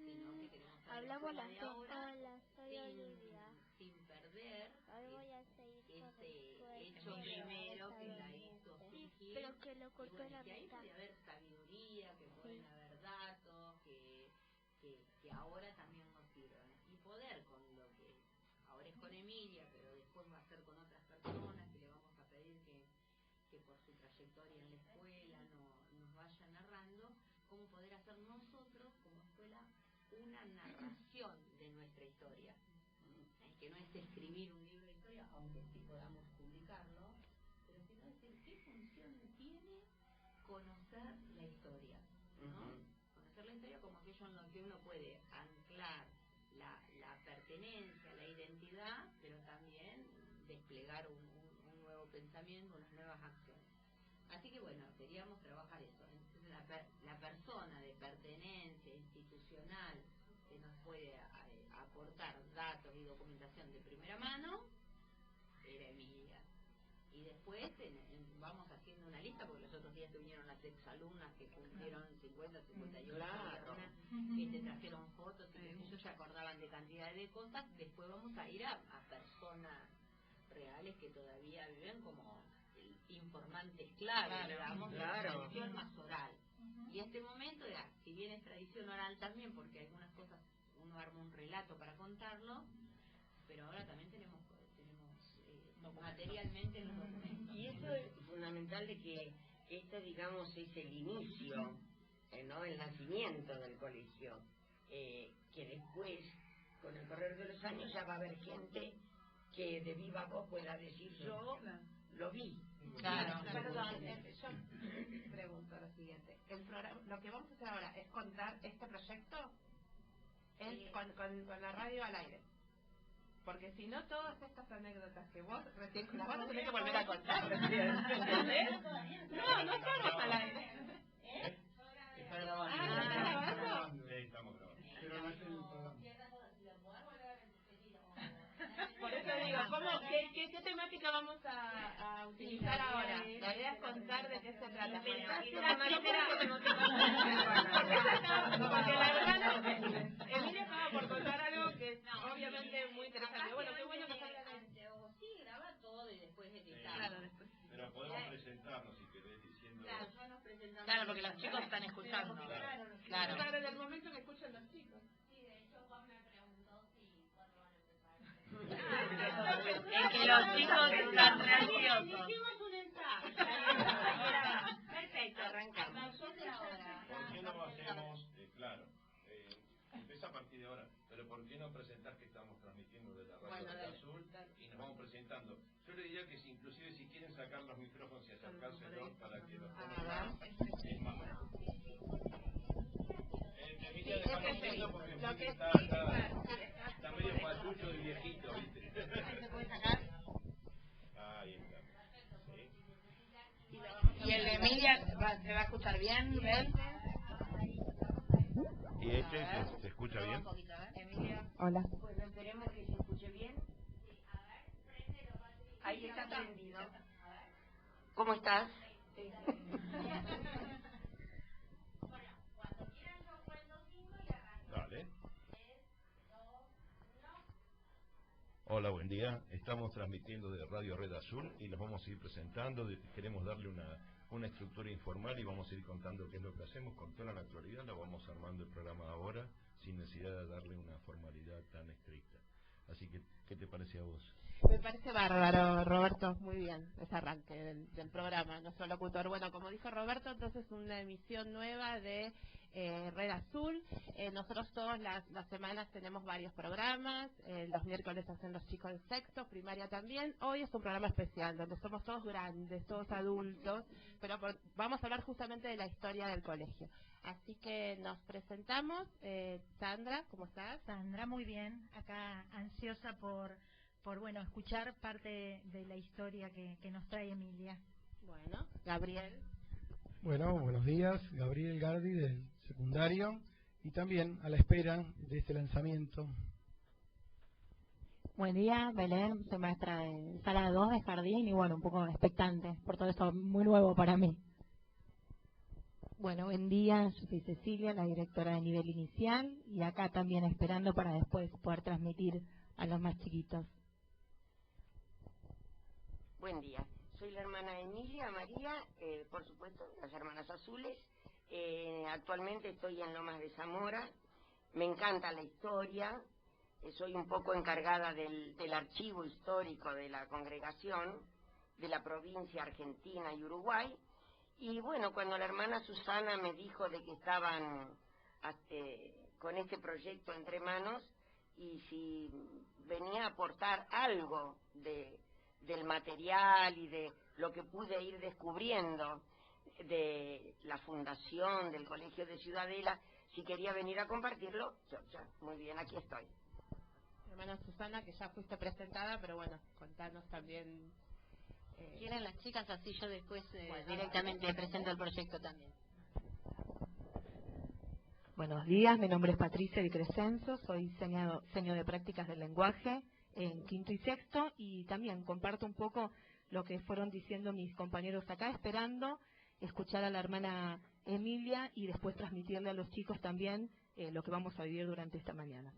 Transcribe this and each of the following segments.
sino que queremos hacer la Hablamos escuela las de dos. ahora Hola, soy Olivia. sin perder Hoy voy a seguir con ese hecho primero que la hizo sí, surgir. pero que lo Y cortó bueno, la que ahí mitad. puede haber sabiduría, que pueden haber datos, que ahora también nos sirven. Y poder con lo que ahora es con Emilia, pero después va a ser con otras personas, que le vamos a pedir que por su trayectoria en la escuela nos vaya narrando, cómo poder hacer nosotros como escuela una narración de nuestra historia. Que no es escribir un libro de historia, aunque sí podamos publicarlo, pero sino decir qué función tiene conocer la historia, ¿no? Conocer la historia como aquello en lo que uno puede anclar la pertenencia, la identidad, pero también desplegar un nuevo pensamiento, unas nuevas acciones. Así que bueno, queríamos trabajar eso. Entonces la persona de pertenencia institucional que nos puede aportar datos y documentación de primera mano era Emilia. Y después vamos haciendo una lista, porque los otros días vinieron las exalumnas que cumplieron 50, 58 claro. que te trajeron fotos y que ellos se acordaban de cantidad de cosas. Después vamos a ir a personas reales que todavía viven como informantes clave, digamos, de la tradición más oral. Y este momento era, si bien es tradición oral también, porque algunas cosas uno arma un relato para contarlo, pero ahora también tenemos materialmente los documentos. Y eso es fundamental, de que esto, digamos, es el inicio, ¿no? El nacimiento del colegio, que después, con el correr de los años, ya va a haber gente que de viva voz pueda decir: yo lo vi. Claro. Perdón, yo pregunto lo siguiente. Lo que vamos a hacer ahora es contar este proyecto con la radio al aire. Porque si no, todas estas anécdotas que vos recién las vas a tener que volver a contar. ¿Entendés? No estamos al aire. Perdón. Estamos grabando. Pero no es el programa. Por eso digo, ¿qué temática vamos a utilizar ahora? La idea es contar de qué se trata. Porque la verdad, Emilia estaba por contar algo que es obviamente muy interesante. Bueno, qué bueno que salga de sí, graba todo y después editar. Claro, después. Pero podemos presentarnos, si querés, diciendo... Claro, ya nos presentamos. Claro, porque los chicos están escuchando. Claro, en el momento que escuchan los chicos. Sí, de hecho Juan me preguntó si cuándo van a empezar. Es que los chicos están re ansiosos. Hicimos un ensayo. Perfecto, arrancamos. ¿Por qué no hacemos, claro, empieza a partir de ahora, pero por qué no presentar que estamos transmitiendo de la radio del Azul y nos vamos presentando? Yo le diría que inclusive si quieren sacar los micrófonos y acercárselos para que los pongan, es más fácil. Emilia, dejamos eso porque está medio pachucho y viejito, ¿viste? ¿Se puede sacar? Ahí está. Y el de Emilia se va a escuchar bien, ¿ven? ¿Y este se escucha bien? Emilia. Hola. Bueno, esperemos que se escuche bien. Ahí está prendido. ¿Cómo estás? Dale. Hola, buen día. Estamos transmitiendo de Radio Red Azul y los vamos a ir presentando. Queremos darle una estructura informal y vamos a ir contando qué es lo que hacemos con toda la naturalidad. Lo vamos armando el programa ahora sin necesidad de darle una formalidad tan estricta. Así que, ¿qué te parece a vos? Me parece bárbaro, Roberto. Muy bien, ese arranque del programa, nuestro locutor. Bueno, como dijo Roberto, entonces una emisión nueva de Red Azul. Nosotros todas las semanas tenemos varios programas. Los miércoles hacen los chicos de sexto, primaria también. Hoy es un programa especial donde somos todos grandes, todos adultos, pero vamos a hablar justamente de la historia del colegio. Así que nos presentamos. Sandra, ¿cómo estás? Sandra, muy bien. Acá ansiosa por bueno, escuchar parte de la historia que nos trae Emilia. Bueno, Gabriel. Bueno, buenos días, Gabriel Gardi del secundario y también a la espera de este lanzamiento. Buen día, Belén, soy maestra de sala 2 de jardín y bueno, un poco expectante por todo esto muy nuevo para mí. Bueno, buen día, yo soy Cecilia, la directora de nivel inicial, y acá también esperando para después poder transmitir a los más chiquitos. Buen día, soy la hermana Emilia María, por supuesto, las hermanas azules. Actualmente estoy en Lomas de Zamora, me encanta la historia, soy un poco encargada del archivo histórico de la congregación, de la provincia Argentina y Uruguay. Y bueno, cuando la hermana Susana me dijo de que estaban con este proyecto entre manos y si venía a aportar algo del material y de lo que pude ir descubriendo de la fundación del Colegio de Ciudadela, si quería venir a compartirlo, yo, muy bien, aquí estoy. Hermana Susana, que ya fuiste presentada, pero bueno, contanos también. ¿Quieren las chicas? Así yo después directamente presento el proyecto también. Buenos días, mi nombre es Patricia Di Crescenzo, soy seño de prácticas del lenguaje en quinto y sexto, y también comparto un poco lo que fueron diciendo mis compañeros acá, esperando escuchar a la hermana Emilia y después transmitirle a los chicos también lo que vamos a vivir durante esta mañana.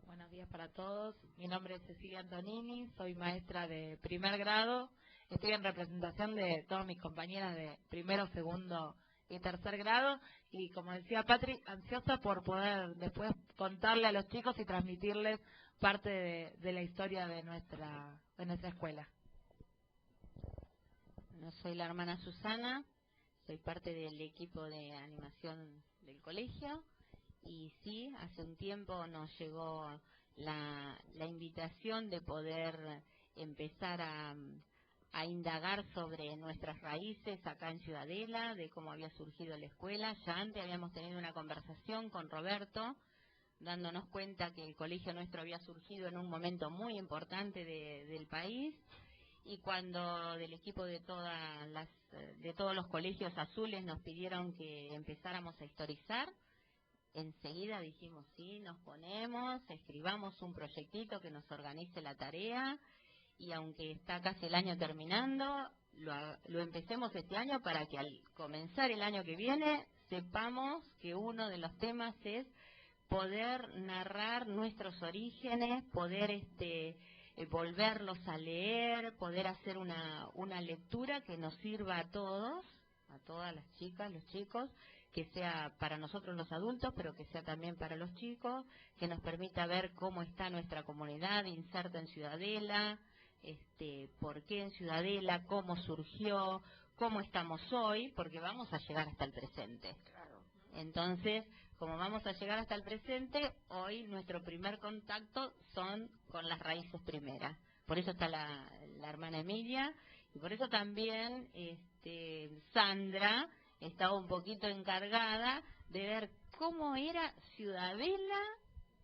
Buenos días para todos. Mi nombre es Cecilia Antonini, soy maestra de primer grado. Estoy en representación de todas mis compañeras de primero, segundo y tercer grado. Y como decía Patri, ansiosa por poder después contarle a los chicos y transmitirles parte de la historia de nuestra escuela. Yo soy la hermana Susana, soy parte del equipo de animación del colegio. Y sí, hace un tiempo nos llegó la invitación de poder empezar a indagar sobre nuestras raíces acá en Ciudadela, de cómo había surgido la escuela. Ya antes habíamos tenido una conversación con Roberto, dándonos cuenta que el colegio nuestro había surgido en un momento muy importante del país, y cuando del equipo de todos los colegios azules nos pidieron que empezáramos a historizar, enseguida dijimos, sí, nos ponemos, escribamos un proyectito que nos organice la tarea, y aunque está casi el año terminando, lo empecemos este año para que al comenzar el año que viene sepamos que uno de los temas es poder narrar nuestros orígenes, poder volverlos a leer, poder hacer una lectura que nos sirva a todos, a todas las chicas, los chicos, que sea para nosotros los adultos, pero que sea también para los chicos, que nos permita ver cómo está nuestra comunidad inserta en Ciudadela, por qué en Ciudadela, cómo surgió, cómo estamos hoy, porque vamos a llegar hasta el presente. Entonces, como vamos a llegar hasta el presente, hoy nuestro primer contacto son con las raíces primeras. Por eso está la hermana Emilia, y por eso también Sandra estaba un poquito encargada de ver cómo era Ciudadela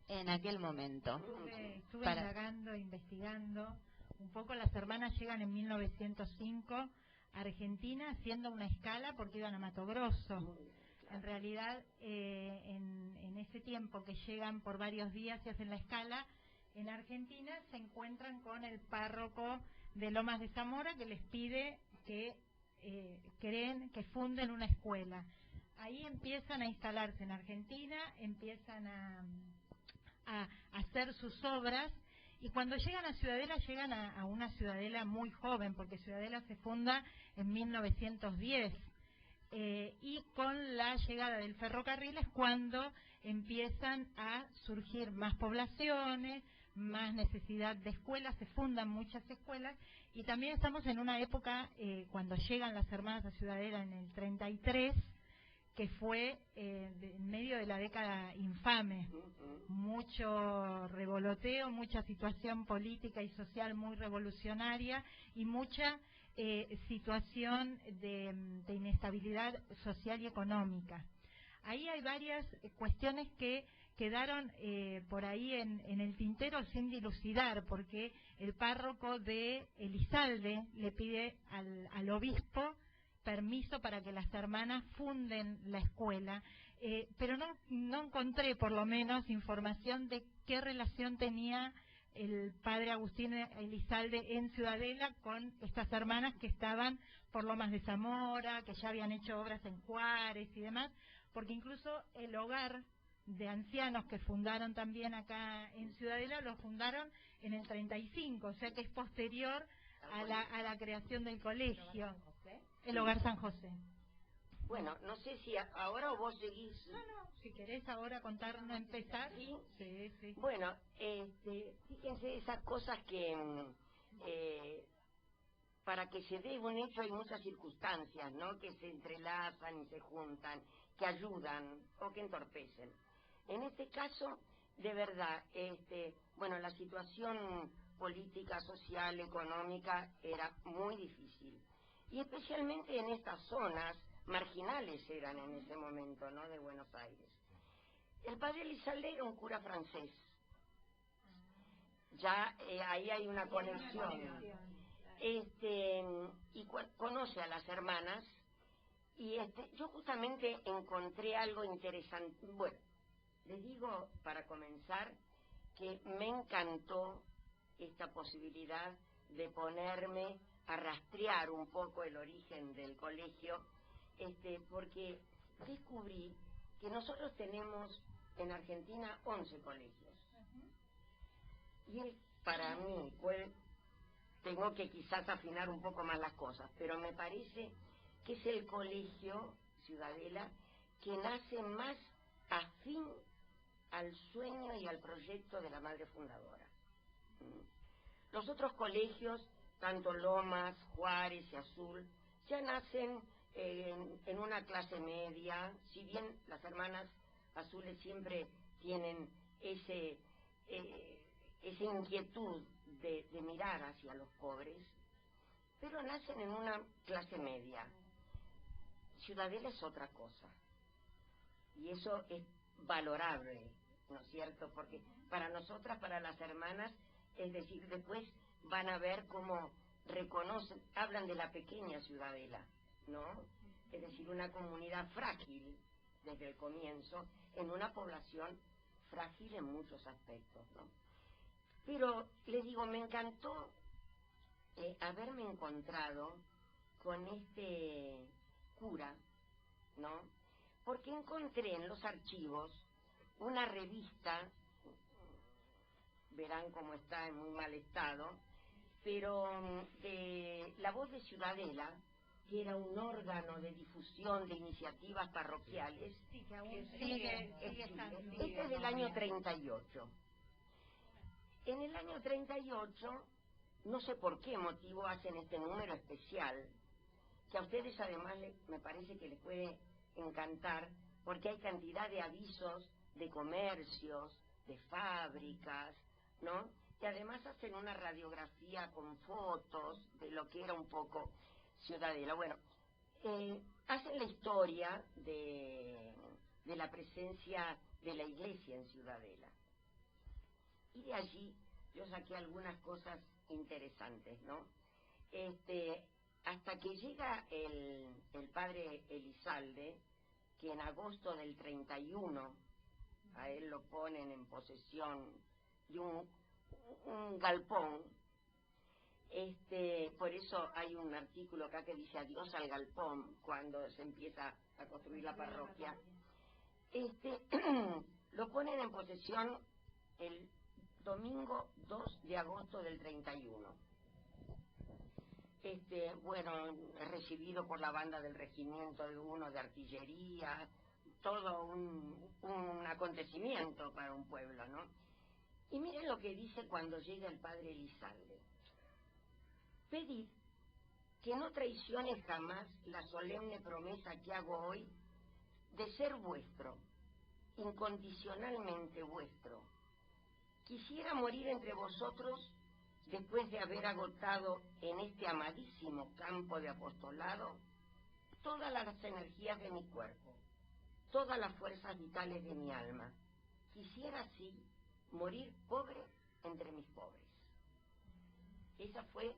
en aquel momento. Estuve indagando, investigando. Un poco las hermanas llegan en 1905 a Argentina haciendo una escala porque iban a Mato Grosso. En realidad, en ese tiempo que llegan por varios días y hacen la escala, en Argentina se encuentran con el párroco de Lomas de Zamora, que les pide que creen que funden una escuela. Ahí empiezan a instalarse en Argentina, empiezan a hacer sus obras, y cuando llegan a Ciudadela, llegan a una Ciudadela muy joven, porque Ciudadela se funda en 1910, y con la llegada del ferrocarril es cuando empiezan a surgir más poblaciones, más necesidad de escuelas, se fundan muchas escuelas, y también estamos en una época, cuando llegan las hermanas a Ciudadela en el 33, que fue en medio de la década infame, mucho revoloteo, mucha situación política y social muy revolucionaria, y mucha situación de inestabilidad social y económica. Ahí hay varias cuestiones que quedaron por ahí en el tintero sin dilucidar, porque el párroco de Elizalde le pide al obispo permiso para que las hermanas funden la escuela, pero no encontré por lo menos información de qué relación tenía el padre Agustín Elizalde en Ciudadela con estas hermanas que estaban por Lomas de Zamora, que ya habían hecho obras en Juárez y demás, porque incluso el hogar de ancianos que fundaron también acá en Ciudadela lo fundaron en el 35, o sea que es posterior a la creación del colegio. El Hogar San José. Bueno, no sé si ahora o vos seguís. No, si querés ahora contarnos, empezar. Sí, sí. Bueno, fíjense esas cosas que para que se dé un hecho hay muchas circunstancias, ¿no? Que se entrelazan y se juntan, que ayudan o que entorpecen. En este caso, de verdad, bueno, la situación política, social, económica era muy difícil. Y especialmente en estas zonas marginales eran en ese momento, ¿no? De Buenos Aires. El padre Elizalde era un cura francés. Ya ahí hay una conexión. Y conoce a las hermanas. Y yo justamente encontré algo interesante. Bueno, les digo, para comenzar, que me encantó esta posibilidad de ponerme a rastrear un poco el origen del colegio, porque descubrí que nosotros tenemos en Argentina 11 colegios. Y para mí, tengo que quizás afinar un poco más las cosas, pero me parece que es el colegio Ciudadela que nace más afín al sueño y al proyecto de la madre fundadora. Los otros colegios, tanto Lomas, Juárez y Azul, ya nacen en una clase media, si bien las hermanas azules siempre tienen esa inquietud de mirar hacia los pobres, pero nacen en una clase media. Ciudadela es otra cosa, y eso es valorable, ¿no es cierto? Porque para nosotras, para las hermanas, es decir, después van a ver cómo reconocen, hablan de la pequeña Ciudadela, ¿no? Es decir, una comunidad frágil desde el comienzo, en una población frágil en muchos aspectos, ¿no? Pero, les digo, me encantó haberme encontrado con este cura, ¿no? Porque encontré en los archivos una revista, verán cómo está en muy mal estado, pero de La Voz de Ciudadela, que era un órgano de difusión de iniciativas parroquiales. Sí, que aún sigue estando. Este es del año 38. En el año 38, no sé por qué motivo hacen este número especial, que a ustedes además me parece que les puede encantar, porque hay cantidad de avisos de comercios, de fábricas, ¿no? Y además hacen una radiografía con fotos de lo que era un poco Ciudadela. Bueno, hacen la historia de la presencia de la iglesia en Ciudadela. Y de allí yo saqué algunas cosas interesantes, ¿no? Hasta que llega el padre Elizalde, que en agosto del 31 a él lo ponen en posesión de un galpón. Por eso hay un artículo acá que dice adiós al galpón cuando se empieza a construir la parroquia. Lo ponen en posesión el domingo 2 de agosto del 31. Bueno, recibido por la banda del regimiento de 1 de artillería, todo un acontecimiento para un pueblo, ¿no? Y miren lo que dice cuando llega el padre Elizalde. Pedid que no traiciones jamás la solemne promesa que hago hoy de ser vuestro, incondicionalmente vuestro. Quisiera morir entre vosotros después de haber agotado en este amadísimo campo de apostolado todas las energías de mi cuerpo, todas las fuerzas vitales de mi alma. Quisiera así morir pobre entre mis pobres. Esa fue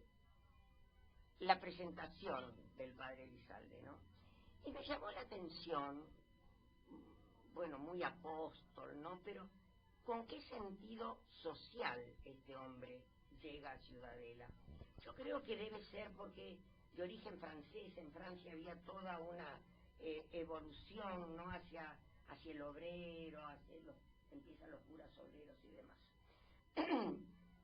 la presentación del padre Elizalde, ¿no? Y me llamó la atención, bueno, muy apóstol, ¿no? Pero ¿con qué sentido social este hombre llega a Ciudadela? Yo creo que debe ser porque de origen francés, en Francia había toda una evolución, ¿no?, hacia el obrero, empiezan los curas obreros y demás.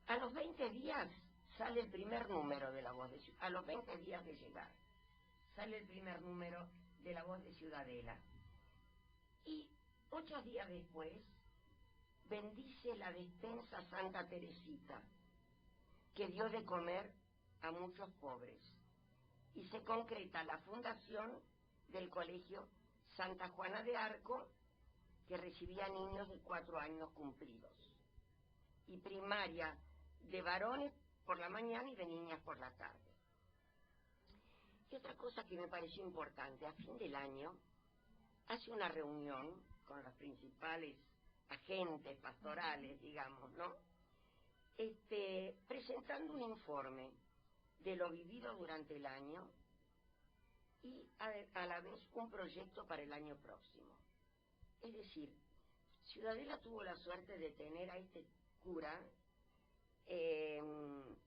A los 20 días sale el primer número de La Voz de Ciudadela. A los 20 días de llegar sale el primer número de La Voz de Ciudadela. Y 8 días después bendice la despensa Santa Teresita, que dio de comer a muchos pobres. Y se concreta la fundación del colegio Santa Juana de Arco, que recibía niños de 4 años cumplidos. Y primaria de varones por la mañana y de niñas por la tarde. Y otra cosa que me pareció importante, a fin del año hace una reunión con los principales agentes pastorales, digamos, ¿no? Presentando un informe de lo vivido durante el año y a la vez un proyecto para el año próximo. Es decir, Ciudadela tuvo la suerte de tener a este cura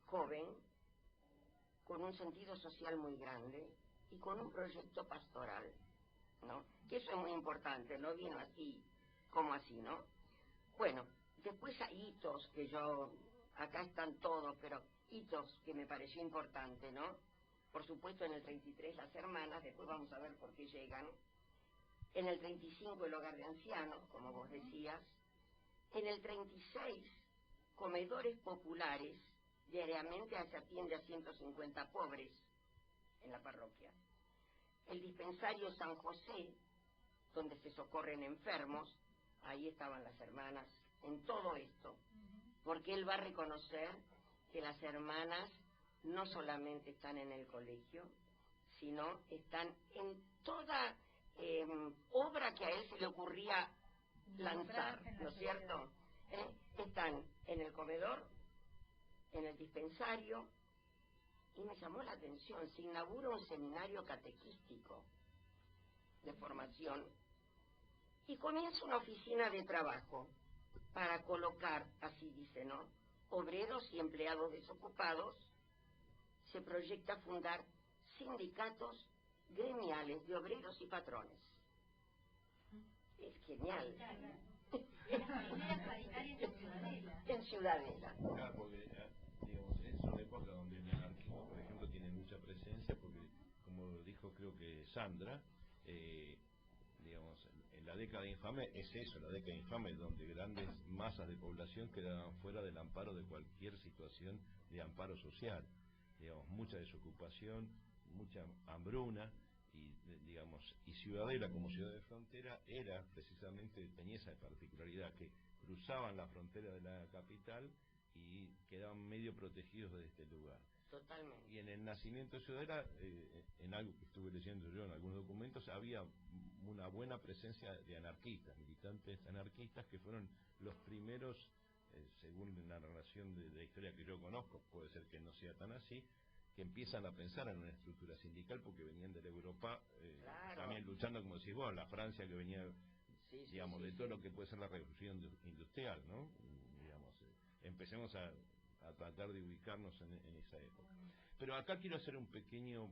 joven, con un sentido social muy grande y con un proyecto pastoral, ¿no? Que eso es muy importante, no vino así como así, ¿no? Bueno, después hay hitos que yo, acá están todos, pero hitos que me pareció importante, ¿no? Por supuesto en el 33 las hermanas, después vamos a ver por qué llegan. En el 35 el hogar de ancianos, como vos decías. En el 36 comedores populares, diariamente se atiende a 150 pobres en la parroquia. El dispensario San José, donde se socorren enfermos, ahí estaban las hermanas en todo esto, porque él va a reconocer que las hermanas no solamente están en el colegio, sino están en toda obra que a él se le ocurría lanzar, ¿no es cierto? Están en el comedor, en el dispensario, y me llamó la atención, se inaugura un seminario catequístico de formación y comienza una oficina de trabajo para colocar, así dice, ¿no?, obreros y empleados desocupados. Se proyecta fundar sindicatos gremiales de obreros y patrones. Es genial. En Ciudadela. Claro, porque, digamos, es una época donde el anarquismo, por ejemplo, tiene mucha presencia, porque, como dijo creo que Sandra, digamos, en la década infame es eso, la década infame, donde grandes masas de población quedaban fuera del amparo de cualquier situación de amparo social. Digamos, mucha desocupación, mucha hambruna, y digamos, y Ciudadela como ciudad de frontera era precisamente, tenía esa particularidad, que cruzaban la frontera de la capital y quedaban medio protegidos de este lugar. Totalmente. Y en el nacimiento de Ciudadela, en algo que estuve leyendo yo en algunos documentos, había una buena presencia de anarquistas, militantes anarquistas, que fueron los primeros, según la narración de historia que yo conozco, puede ser que no sea tan así, que empiezan a pensar en una estructura sindical, porque venían de la Europa, claro, también luchando, como decís vos, la Francia que venía, digamos, de todo lo que puede ser la revolución industrial, ¿no? Digamos, empecemos a tratar de ubicarnos en esa época. Pero acá quiero hacer un pequeño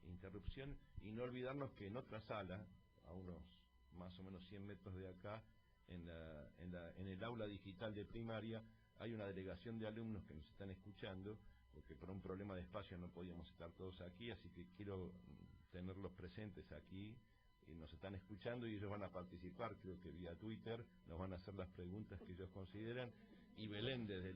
interrupción y no olvidarnos que en otra sala, a unos más o menos 100 metros de acá, en el aula digital de primaria, hay una delegación de alumnos que nos están escuchando, porque por un problema de espacio no podíamos estar todos aquí, así que quiero tenerlos presentes aquí, y nos están escuchando y ellos van a participar, creo que vía Twitter, nos van a hacer las preguntas que ellos consideran, y Belén desde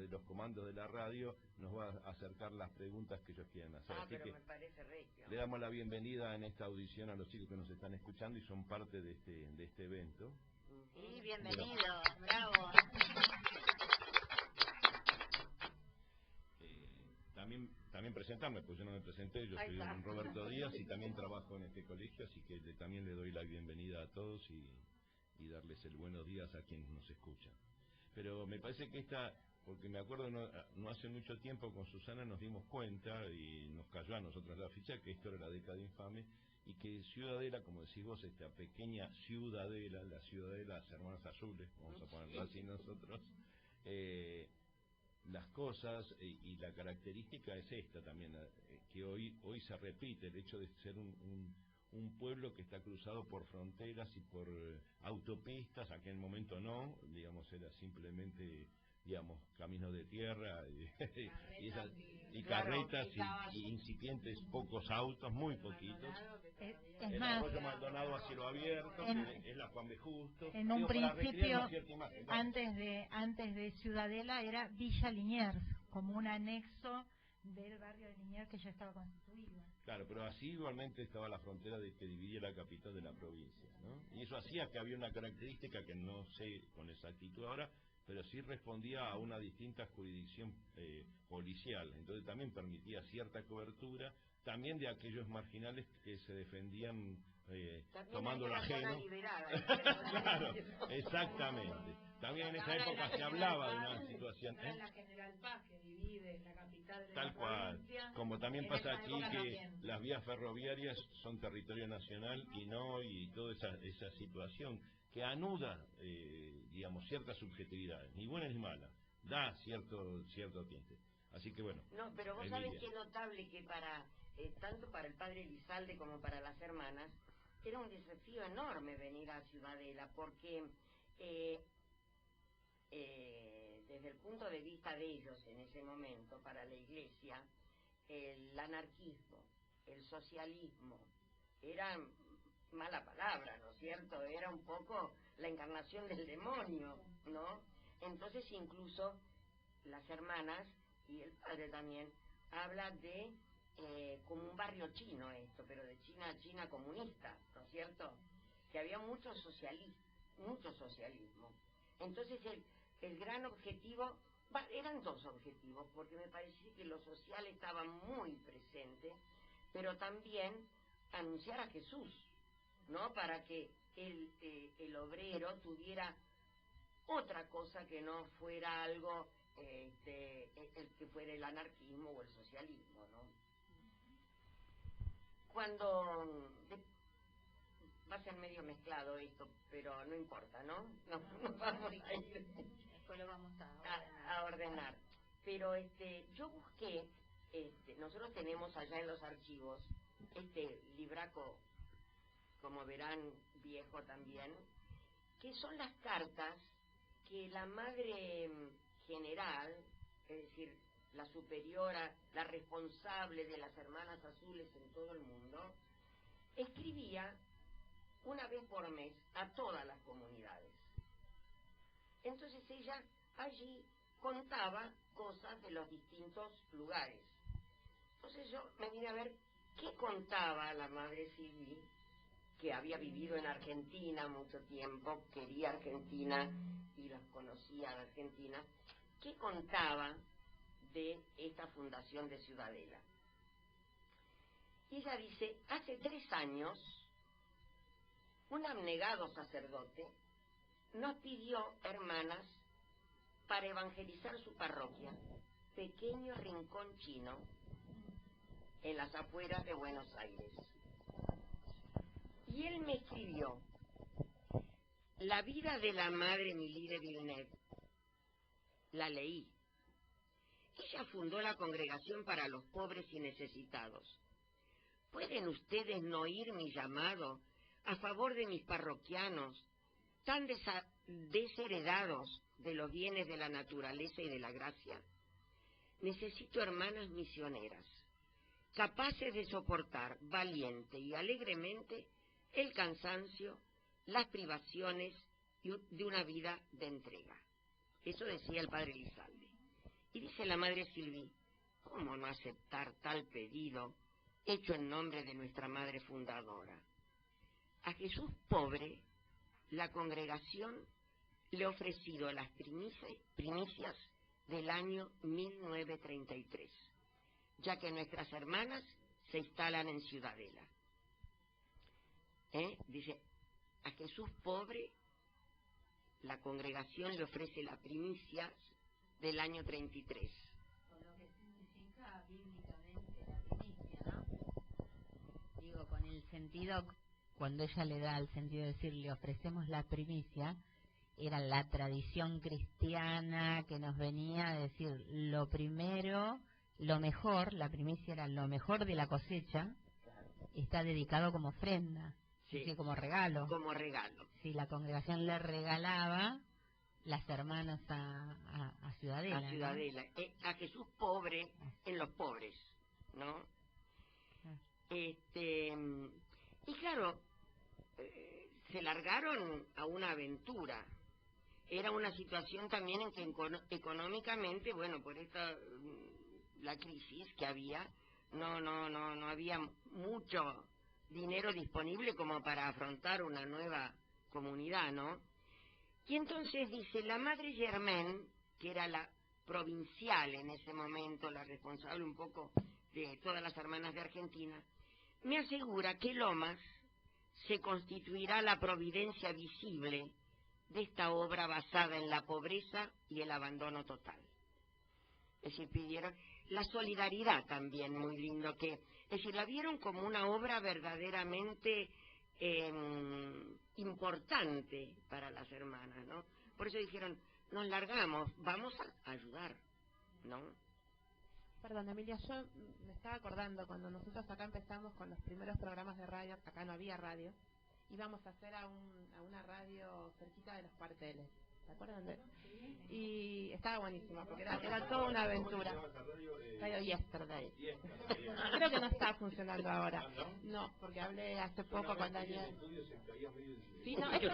los comandos de la radio nos va a acercar las preguntas que ellos quieran hacer. Así pero que me parece regio. le damos la bienvenida en esta audición a los chicos que nos están escuchando y son parte de este evento. Sí, bienvenido, bravo. También presentarme, pues yo no me presenté, yo soy don Roberto Díaz y también trabajo en este colegio, así que también le doy la bienvenida a todos y darles el buenos días a quienes nos escuchan. Pero me parece que porque me acuerdo no hace mucho tiempo con Susana nos dimos cuenta y nos cayó a nosotros la ficha que esto era la década infame y que Ciudadela, como decís vos, esta pequeña ciudadela, la ciudadela de las Hermanas Azules, vamos a ponerlo así nosotros, las cosas y la característica es esta también, que hoy se repite, el hecho de ser un pueblo que está cruzado por fronteras y por autopistas. Aquel momento no, digamos, era simplemente, digamos, caminos de tierra y carretas y incipientes pocos autos, muy poquitos. Es el más, arroyo Maldonado a cielo abierto, que es la Juan B. Justo. En un principio, imagen, antes de Ciudadela, era Villa Liniers, como un anexo del barrio de Liniers que ya estaba constituido. Claro, pero así igualmente estaba la frontera de que dividía la capital de la provincia, ¿no? Y eso hacía que había una característica que no sé con exactitud ahora, pero sí respondía a una distinta jurisdicción policial. Entonces también permitía cierta cobertura, también de aquellos marginales que se defendían tomando el ajeno. Claro, exactamente. También en esa época se hablaba de una situación. La General Paz, que divide la capital de Tal la cual. provincia. Como también En pasa esa aquí época que también. las vías ferroviarias son territorio nacional y no, y toda esa situación que anuda, digamos, ciertas subjetividades, ni buenas ni malas, da cierto tinte. Así que bueno. No, pero vos sabés que es notable que tanto para el padre Elizalde como para las hermanas, era un desafío enorme venir a Ciudadela, porque desde el punto de vista de ellos en ese momento, para la iglesia, el anarquismo, el socialismo, eran mala palabra, ¿no es cierto? Era un poco la encarnación del demonio, ¿no? Entonces incluso las hermanas y el padre también habla de como un barrio chino esto, pero de China comunista, ¿no es cierto? Que había mucho socialismo. Entonces el gran objetivo, eran dos objetivos, porque me parecía que lo social estaba muy presente, pero también anunciar a Jesús, ¿no? Para que el obrero tuviera otra cosa que no fuera algo el que fuera el anarquismo o el socialismo, ¿no? Cuando va a ser medio mezclado esto, pero no importa, ¿no? No vamos a ir. Después lo vamos a ordenar. Pero yo busqué, nosotros tenemos allá en los archivos este libraco, como verán, viejo también, que son las cartas que la madre general, es decir, la superiora, la responsable de las Hermanas Azules en todo el mundo, escribía una vez por mes a todas las comunidades. Entonces ella allí contaba cosas de los distintos lugares. Entonces yo me vine a ver qué contaba la madre Silvi, que había vivido en Argentina mucho tiempo, quería Argentina y las conocía en Argentina, qué contaba de esta fundación de Ciudadela. Y ella dice, hace 3 años, un abnegado sacerdote nos pidió, hermanas, para evangelizar su parroquia, pequeño rincón chino, en las afueras de Buenos Aires. Y él me escribió, la vida de la madre Milly de Villeneuve, la leí. Ella fundó la Congregación para los Pobres y Necesitados. ¿Pueden ustedes no oír mi llamado a favor de mis parroquianos, tan desheredados de los bienes de la naturaleza y de la gracia? Necesito hermanas misioneras, capaces de soportar valiente y alegremente el cansancio, las privaciones de una vida de entrega. Eso decía el padre Elizalde. Y dice la madre Silvi, ¿cómo no aceptar tal pedido hecho en nombre de nuestra madre fundadora? A Jesús pobre, la congregación le ha ofrecido las primicias del año 1933, ya que nuestras hermanas se instalan en Ciudadela. Dice, a Jesús pobre, la congregación le ofrece las primicias del año 33. Con lo que significa bíblicamente la primicia, ¿no? Digo, con el sentido, cuando ella le da el sentido de decir, le ofrecemos la primicia, era la tradición cristiana que nos venía a decir lo primero, lo mejor, la primicia era lo mejor de la cosecha, está dedicado como ofrenda, Sí. así como regalo. Como regalo. Sí, la congregación le regalaba las hermanas a Ciudadela. A Ciudadela, a Jesús pobre en los pobres, ¿no? Y claro, se largaron a una aventura. Era una situación también en que económicamente, bueno, por esta la crisis que había, no había mucho dinero disponible como para afrontar una nueva comunidad, ¿no? Y entonces dice, la madre Germaine, que era la provincial en ese momento, la responsable un poco de todas las hermanas de Argentina, me asegura que Lomas se constituirá la providencia visible de esta obra basada en la pobreza y el abandono total. Es decir, pidieron la solidaridad también, muy lindo, es decir, la vieron como una obra verdaderamente importante para las hermanas, ¿no? Por eso dijeron, nos largamos, vamos a ayudar, ¿no? Perdón, Emilia, yo me estaba acordando cuando nosotros acá empezamos con los primeros programas de radio, acá no había radio, íbamos a hacer a una radio cerquita de los cuarteles. ¿Se acuerdan de? Y estaba buenísimo, porque era toda una aventura. Radio Yesterday. Creo que no está funcionando ahora. No, porque hablé hace poco con Daniel. Sí, no, esto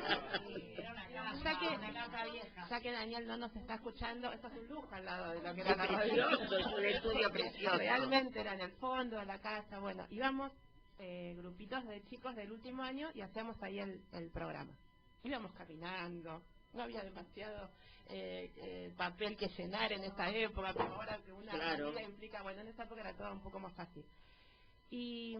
ya que Daniel no nos está escuchando, esto es un lujo al lado de lo que era la radio. Es un estudio precioso. Realmente era en el fondo de la casa, bueno, íbamos grupitos de chicos del último año y hacíamos ahí el programa. Íbamos caminando, no había demasiado papel que llenar en esa época, pero ahora que una familia implica, bueno, en esa época era todo un poco más fácil. Y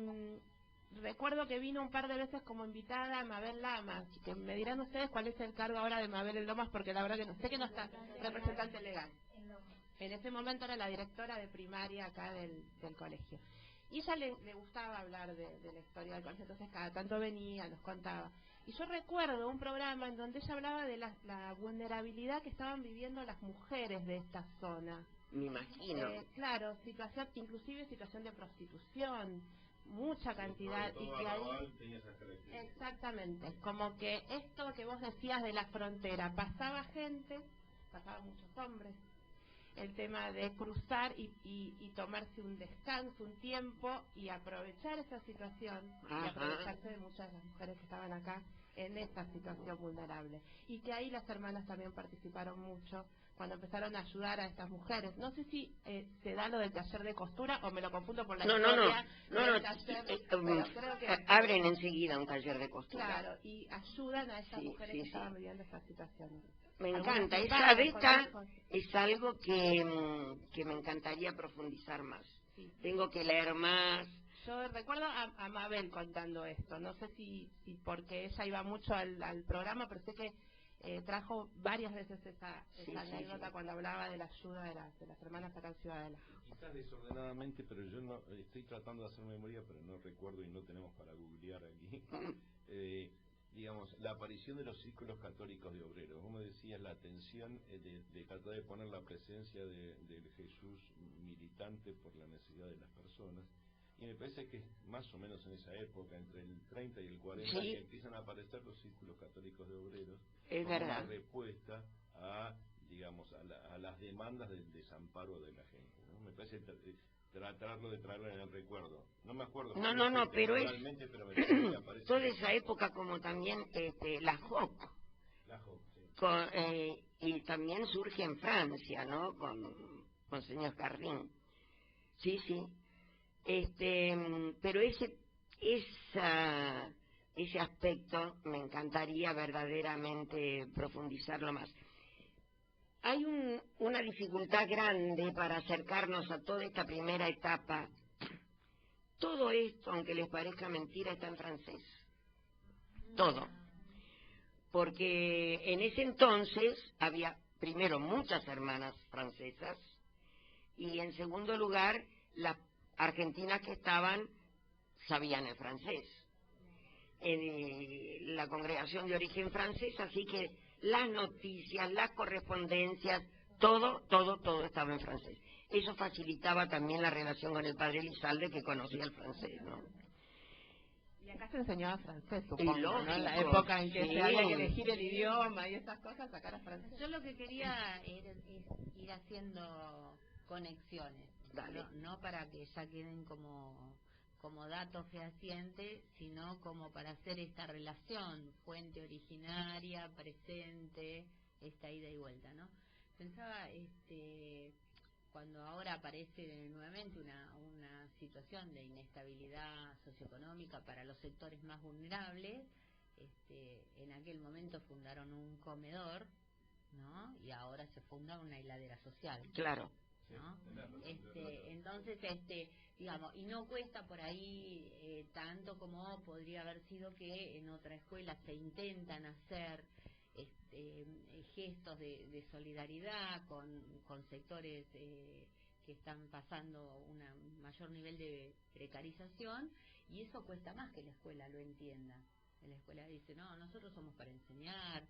recuerdo que vino un par de veces como invitada Mabel Lamas, que me dirán ustedes cuál es el cargo ahora de Mabel en Lomas, porque la verdad que no sé, que no está representante legal. En ese momento era la directora de primaria acá del colegio. Y ella le gustaba hablar de la historia del colegio, entonces cada tanto venía, nos contaba. Y yo recuerdo un programa en donde ella hablaba de la vulnerabilidad que estaban viviendo las mujeres de esta zona. Me imagino. Claro, inclusive situación de prostitución, mucha cantidad. Y que ahí, exactamente, como que esto que vos decías de la frontera, pasaban muchos hombres, el tema de cruzar y tomarse un descanso, un tiempo y aprovechar esa situación y aprovecharse de muchas de las mujeres que estaban acá en esta situación vulnerable. Y que ahí las hermanas también participaron mucho cuando empezaron a ayudar a estas mujeres. No sé si se da lo del taller de costura o me lo confundo por la historia. Creo que abren enseguida un taller de costura. Claro, y ayudan a esas mujeres que estaban viviendo esta situación. Me encanta, esa beta es algo que me encantaría profundizar más. Sí. Tengo que leer más. Yo recuerdo a Mabel contando esto, no sé si porque ella iba mucho al programa, pero sé que trajo varias veces esa anécdota cuando hablaba de la ayuda de las hermanas acá en Ciudadela. Quizás desordenadamente, pero yo no estoy tratando de hacer memoria, pero no recuerdo y no tenemos para googlear aquí. Digamos, la aparición de los círculos católicos de obreros. Vos me decías la atención de tratar de poner la presencia del Jesús militante por la necesidad de las personas. Y me parece que es más o menos en esa época, entre el 30 y el 40, que empiezan a aparecer los círculos católicos de obreros. Es verdad. Una respuesta a, digamos, a las demandas del desamparo de la gente, ¿no? Me parece tratarlo de traerlo en el recuerdo. No me acuerdo. No, pero es me toda esa época, como también la JOC. La JOC, sí. Y también surge en Francia, ¿no? Con señor Carrín. Sí. Pero ese aspecto me encantaría verdaderamente profundizarlo más. Hay una dificultad grande para acercarnos a toda esta primera etapa. Todo esto, aunque les parezca mentira, está en francés. Todo. Porque en ese entonces había primero, muchas hermanas francesas, y en segundo lugar, las argentinas que estaban sabían el francés. La congregación de origen francés, así que las noticias, las correspondencias, todo estaba en francés. Eso facilitaba también la relación con el padre Elizalde, que conocía el francés, ¿no? Y acá se enseñaba francés, supongo, lógico, ¿no? En la época en que sí. se había que elegir el idioma y esas cosas, sacar a francés. Yo lo que quería es ir haciendo conexiones, no para que ya queden como datos fehacientes, sino como para hacer esta relación, fuente originaria, presente, esta ida y vuelta, ¿no? Pensaba, cuando ahora aparece nuevamente una situación de inestabilidad socioeconómica para los sectores más vulnerables, en aquel momento fundaron un comedor, ¿no? Y ahora se funda una heladera social. Claro. ¿No? Entonces, digamos, y no cuesta por ahí tanto como podría haber sido que en otra escuela se intentan hacer gestos de solidaridad con sectores que están pasando un mayor nivel de precarización, y eso cuesta más que la escuela lo entienda. La escuela dice, no, nosotros somos para enseñar,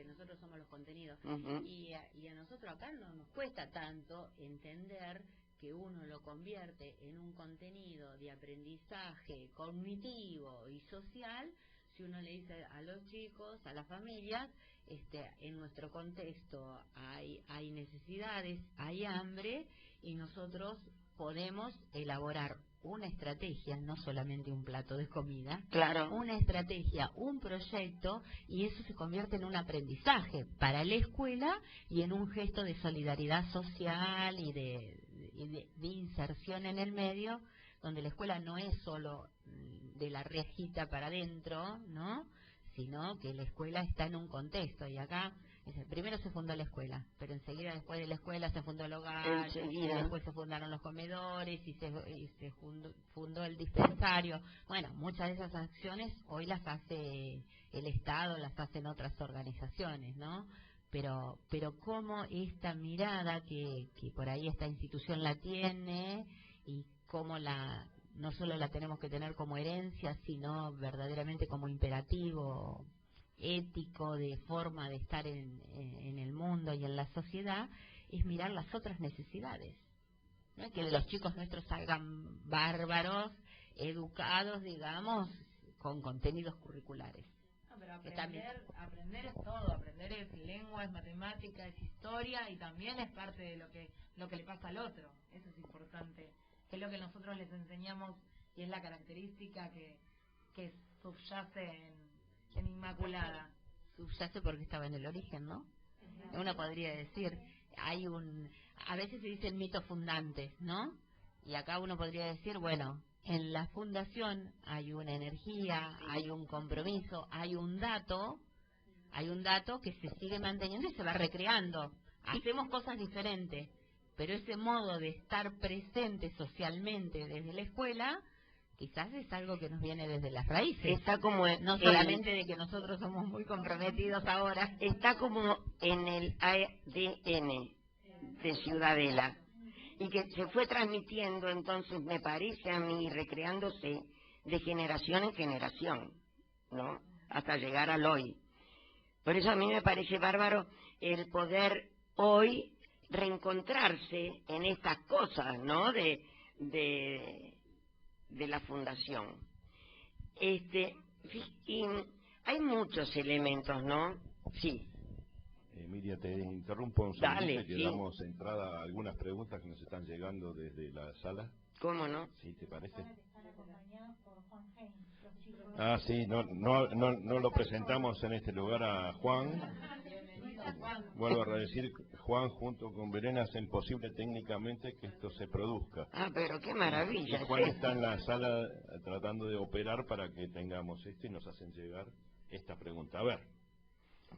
nosotros somos los contenidos. Y a nosotros acá no nos cuesta tanto entender que uno lo convierte en un contenido de aprendizaje cognitivo y social, si uno le dice a los chicos, a las familias, en nuestro contexto hay necesidades, hay hambre, y nosotros podemos elaborar una estrategia, no solamente un plato de comida, claro, una estrategia, un proyecto, y eso se convierte en un aprendizaje para la escuela y en un gesto de solidaridad social y de inserción en el medio, donde la escuela no es solo de la rejita para adentro, ¿no? Sino que la escuela está en un contexto, y acá primero se fundó la escuela, pero enseguida después de la escuela se fundó el hogar, y después se fundaron los comedores y se fundó el dispensario. Bueno, muchas de esas acciones hoy las hace el Estado, las hacen otras organizaciones, ¿no? Pero cómo esta mirada que por ahí esta institución la tiene, y cómo no solo la tenemos que tener como herencia, sino verdaderamente como imperativo ético de forma de estar en el mundo y en la sociedad, es mirar las otras necesidades. No es que los chicos nuestros salgan bárbaros, educados, digamos, con contenidos curriculares. No, pero aprender es todo, aprender es lengua, es matemática, es historia, y también es parte de lo que le pasa al otro. Eso es importante, que es lo que nosotros les enseñamos, y es la característica que subyace en Inmaculada. Subyace porque estaba en el origen, ¿no? Uno podría decir, a veces se dice el mito fundante, ¿no? Y acá uno podría decir, bueno, en la fundación hay una energía, hay un compromiso, hay un dato que se sigue manteniendo y se va recreando. Hacemos cosas diferentes, pero ese modo de estar presente socialmente desde la escuela quizás es algo que nos viene desde las raíces. Está como no solamente de que nosotros somos muy comprometidos ahora. Está como en el ADN de Ciudadela, y que se fue transmitiendo, entonces me parece a mí, recreándose de generación en generación, ¿no? Hasta llegar al hoy. Por eso a mí me parece bárbaro el poder hoy reencontrarse en estas cosas, ¿no? De la fundación. Y hay muchos elementos, ¿no? Sí. Emilia, te interrumpo un Dale, que damos entrada a algunas preguntas que nos están llegando desde la sala. ¿Cómo no? Sí, ¿te parece? Ah, sí, no lo presentamos en este lugar a Juan. Vuelvo a decir, Juan junto con Verena hacen posible técnicamente que esto se produzca. Ah, pero qué maravilla. Y Juan está en la sala tratando de operar para que tengamos esto, y nos hacen llegar esta pregunta. A ver,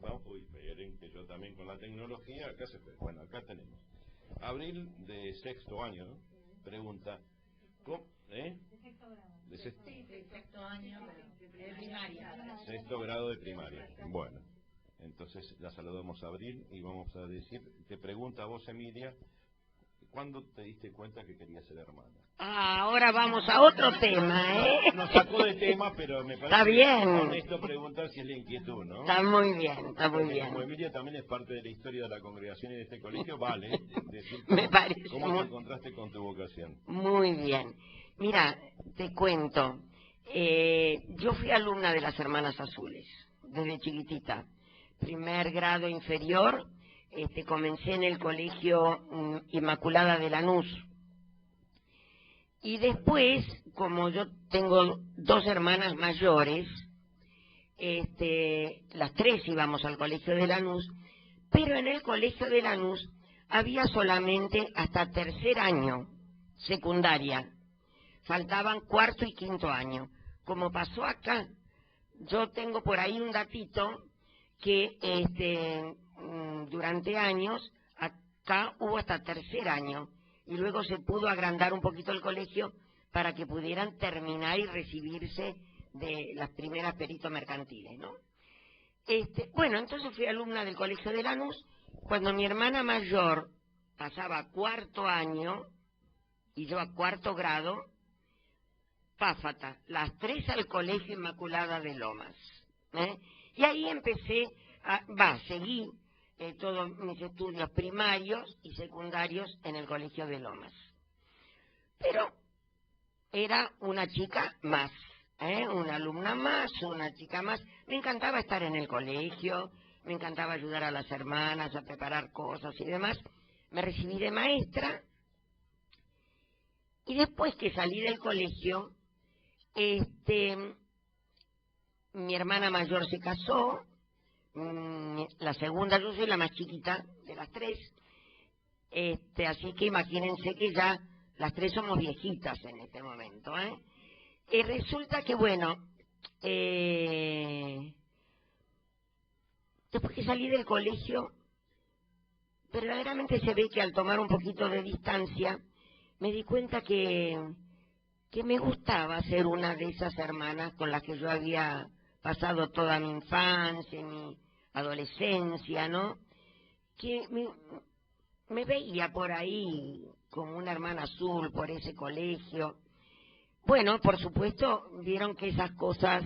vamos, esperen que yo también con la tecnología, acá se puede. Bueno, acá tenemos. Abril de sexto año, ¿no? Pregunta, ¿cómo? De sexto grado. De sexto año, pero de primaria. Sexto grado de primaria. Bueno. Entonces la saludamos a Abril y vamos a decir, te pregunta a vos, Emilia, ¿cuándo te diste cuenta que querías ser hermana? Ahora vamos a otro tema, ¿eh? Nos sacó de tema, pero me parece está bien. honesto preguntar si es la inquietud, ¿no? Está muy bien, está muy Porque bien. como Emilia también es parte de la historia de la congregación y de este colegio, vale decir Me parece cómo muy... te encontraste con tu vocación. Muy bien. Mira, te cuento. Yo fui alumna de las Hermanas Azules, desde chiquitita. Primer grado inferior, comencé en el colegio Inmaculada de Lanús. Y después, como yo tengo dos hermanas mayores, las tres íbamos al colegio de Lanús, pero en el colegio de Lanús había solamente hasta tercer año, secundaria. Faltaban cuarto y quinto año. Como pasó acá, yo tengo por ahí un datito que durante años acá hubo hasta tercer año y luego se pudo agrandar un poquito el colegio para que pudieran terminar y recibirse de las primeras peritos mercantiles, ¿no? Bueno, entonces fui alumna del colegio de Lanús. Cuando mi hermana mayor pasaba cuarto año y yo a cuarto grado, páfata, las tres al colegio Inmaculada de Lomas, ¿eh? Y ahí empecé, seguí todos mis estudios primarios y secundarios en el colegio de Lomas. Pero era una chica más, una alumna más, una chica más. Me encantaba estar en el colegio, me encantaba ayudar a las hermanas a preparar cosas y demás. Me recibí de maestra y después que salí del colegio, mi hermana mayor se casó, la segunda, yo soy la más chiquita de las tres, así que imagínense que ya las tres somos viejitas en este momento, Y resulta que, bueno, después que salí del colegio, verdaderamente se ve que al tomar un poquito de distancia, me di cuenta que me gustaba ser una de esas hermanas con las que yo había pasado toda mi infancia, mi adolescencia, ¿no? Que me veía por ahí como una hermana azul por ese colegio. Bueno, por supuesto, vieron que esas cosas,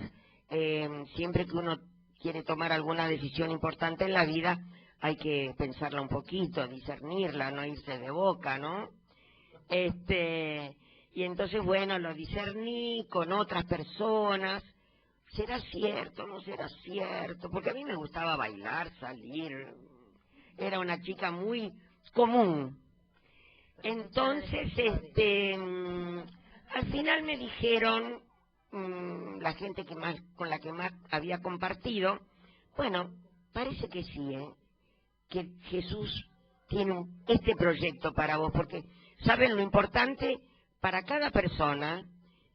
siempre que uno quiere tomar alguna decisión importante en la vida, hay que pensarla un poquito, discernirla, no irse de boca, ¿no? Y entonces, bueno, lo discerní con otras personas. ¿Será cierto? ¿No será cierto? Porque a mí me gustaba bailar, salir. Era una chica muy común. Entonces, al final me dijeron, la gente con la que más había compartido, bueno, parece que sí, que Jesús tiene este proyecto para vos, porque, ¿saben? Lo importante para cada persona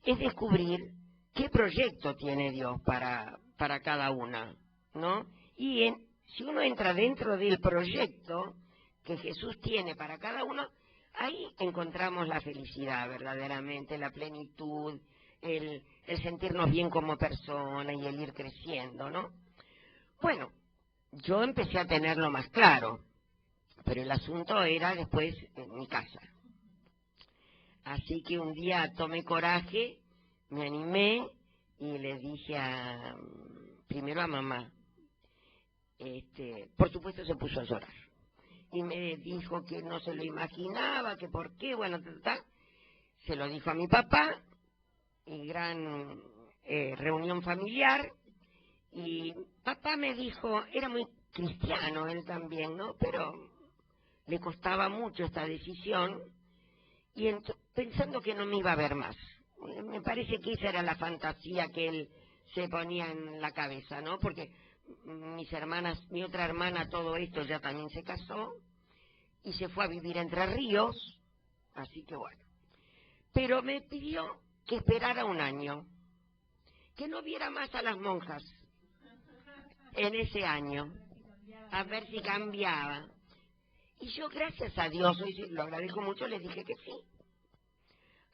es descubrir qué proyecto tiene Dios para cada una, ¿no? Y si uno entra dentro del proyecto que Jesús tiene para cada uno, ahí encontramos la felicidad verdaderamente, la plenitud, el sentirnos bien como persona y el ir creciendo, ¿no? Bueno, yo empecé a tenerlo más claro, pero el asunto era después en mi casa. Así que un día tomé coraje, me animé y le dije primero a mamá. Por supuesto se puso a llorar. Y me dijo que no se lo imaginaba, que por qué, bueno, se lo dijo a mi papá, y gran reunión familiar, y papá me dijo, era muy cristiano él también, ¿no? Pero le costaba mucho esta decisión, y pensando que no me iba a ver más. Me parece que esa era la fantasía que él se ponía en la cabeza, ¿no? Porque mis hermanas, mi otra hermana, todo esto ya también se casó y se fue a vivir a Entre Ríos, así que bueno. Pero me pidió que esperara un año, que no viera más a las monjas en ese año, a ver si cambiaba. Y yo, gracias a Dios, y lo agradezco mucho, les dije que sí.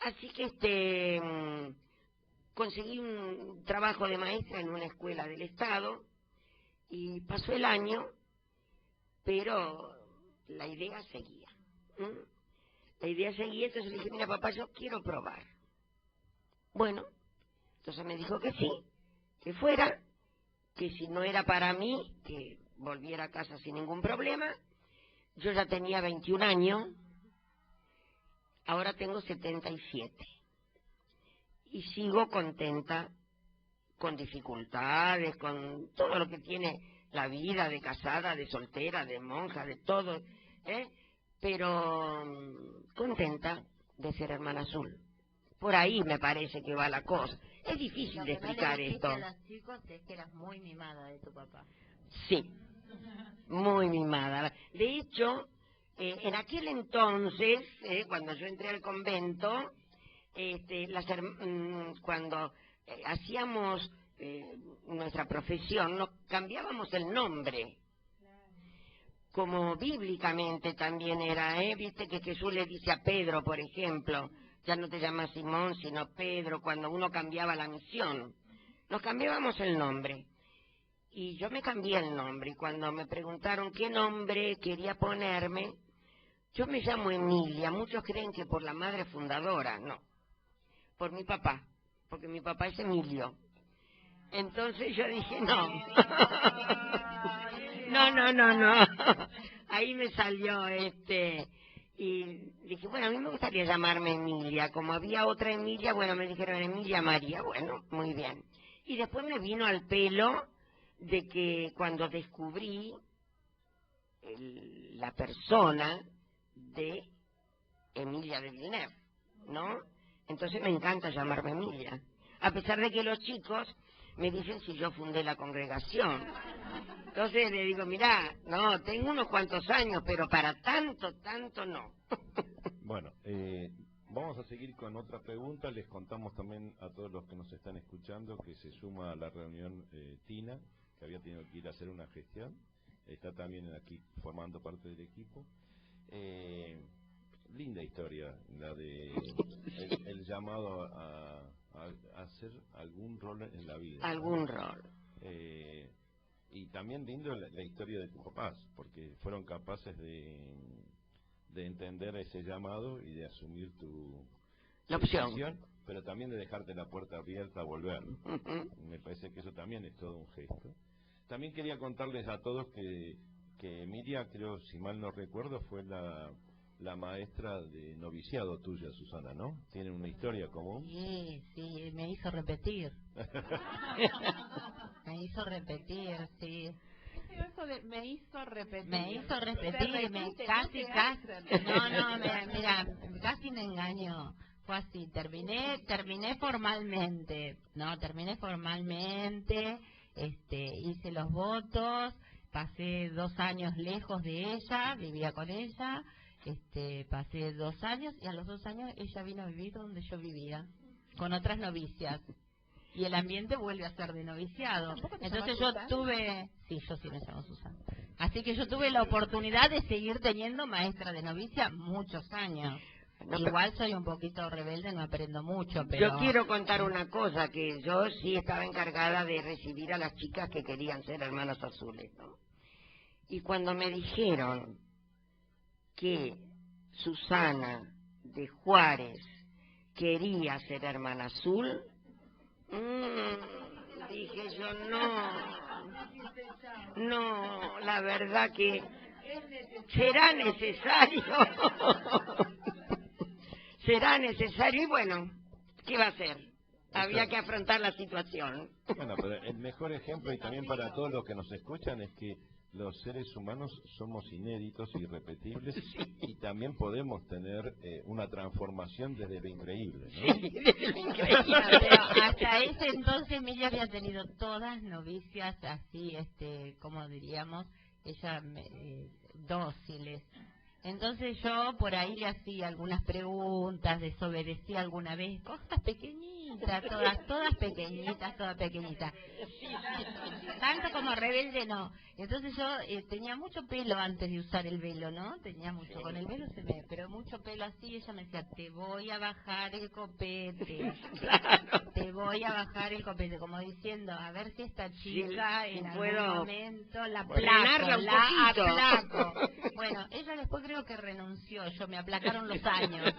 Así que conseguí un trabajo de maestra en una escuela del Estado Y pasó el año, pero la idea seguía. La idea seguía, entonces le dije, mira papá, yo quiero probar. Bueno, entonces me dijo que sí, que fuera, que si no era para mí, que volviera a casa sin ningún problema. Yo ya tenía 21 años, ahora tengo 77. Y sigo contenta, con dificultades, con todo lo que tiene la vida de casada, de soltera, de monja, de todo, pero contenta de ser hermana azul. Por ahí me parece que va la cosa. Es difícil de explicar esto. Lo que no le dijiste a los chicos es que eras muy mimada de tu papá. Sí, muy mimada. De hecho, en aquel entonces, cuando yo entré al convento, cuando hacíamos nuestra profesión, nos cambiábamos el nombre. Como bíblicamente también era, viste que Jesús le dice a Pedro, por ejemplo, ya no te llamas Simón, sino Pedro, cuando uno cambiaba la misión. Nos cambiábamos el nombre. Y yo me cambié el nombre, y cuando me preguntaron qué nombre quería ponerme, yo me llamo Emilia. Muchos creen que por la madre fundadora, no. Por mi papá, porque mi papá es Emilio. Entonces yo dije, no. No. Ahí me salió y dije, bueno, a mí me gustaría llamarme Emilia. Como había otra Emilia, bueno, me dijeron Emilia María. Bueno, muy bien. Y después me vino al pelo de que cuando descubrí la persona de Emilia de Villeneuve, ¿no? Entonces me encanta llamarme Emilia. A pesar de que los chicos me dicen si yo fundé la congregación. Entonces le digo, mirá, no, tengo unos cuantos años, pero para tanto no. Bueno, vamos a seguir con otra pregunta. Les contamos también a todos los que nos están escuchando que se suma a la reunión Tina, que había tenido que ir a hacer una gestión. Está también aquí formando parte del equipo. Linda historia, la de el llamado a hacer algún rol en la vida. Algún rol. Y también lindo la historia de tus papás, porque fueron capaces de entender ese llamado y de asumir la opción, decisión, pero también de dejarte la puerta abierta a volver. Me parece que eso también es todo un gesto. También quería contarles a todos que Emilia, creo, si mal no recuerdo, fue la maestra de noviciado tuya, Susana, ¿no? ¿Tienen una historia común? Sí, me hizo repetir. Me hizo repetir, sí. Eso de me hizo repetir. Mira, casi me engañó. Fue así, terminé formalmente. Hice los votos, pasé 2 años lejos de ella, vivía con ella. Pasé 2 años y a los 2 años ella vino a vivir donde yo vivía, con otras novicias. Y el ambiente vuelve a ser de noviciado. Entonces yo tuve... Sí, yo sí me llamo Susana. Así que yo tuve la oportunidad de seguir teniendo maestra de novicia muchos años. No, igual soy un poquito rebelde, no aprendo mucho, pero... Yo quiero contar una cosa, que yo sí estaba encargada de recibir a las chicas que querían ser hermanas azules, ¿no? Y cuando me dijeron que Susana de Juárez quería ser hermana azul, dije yo, no, la verdad que será necesario y bueno, ¿qué va a hacer? Había que afrontar la situación. Bueno, pero el mejor ejemplo, y también para todos los que nos escuchan, es que los seres humanos somos inéditos, irrepetibles, y también podemos tener una transformación desde lo increíble, ¿no? Sí, desde lo increíble. Pero hasta ese entonces Emilia había tenido todas novicias así, como diríamos, ella dóciles. Entonces yo por ahí le hacía algunas preguntas, desobedecía alguna vez, cosas pequeñitas. pequeñitas, todas pequeñitas, todas pequeñitas. Tanto como rebelde no. Entonces yo tenía mucho pelo antes de usar el velo, ¿no? Tenía mucho, con el velo se me, pero mucho pelo así, ella me decía, te voy a bajar el copete, te voy a bajar el copete, como diciendo, a ver si esta chica en algún momento la aplaco. Bueno, ella después creo que renunció, me aplacaron los años.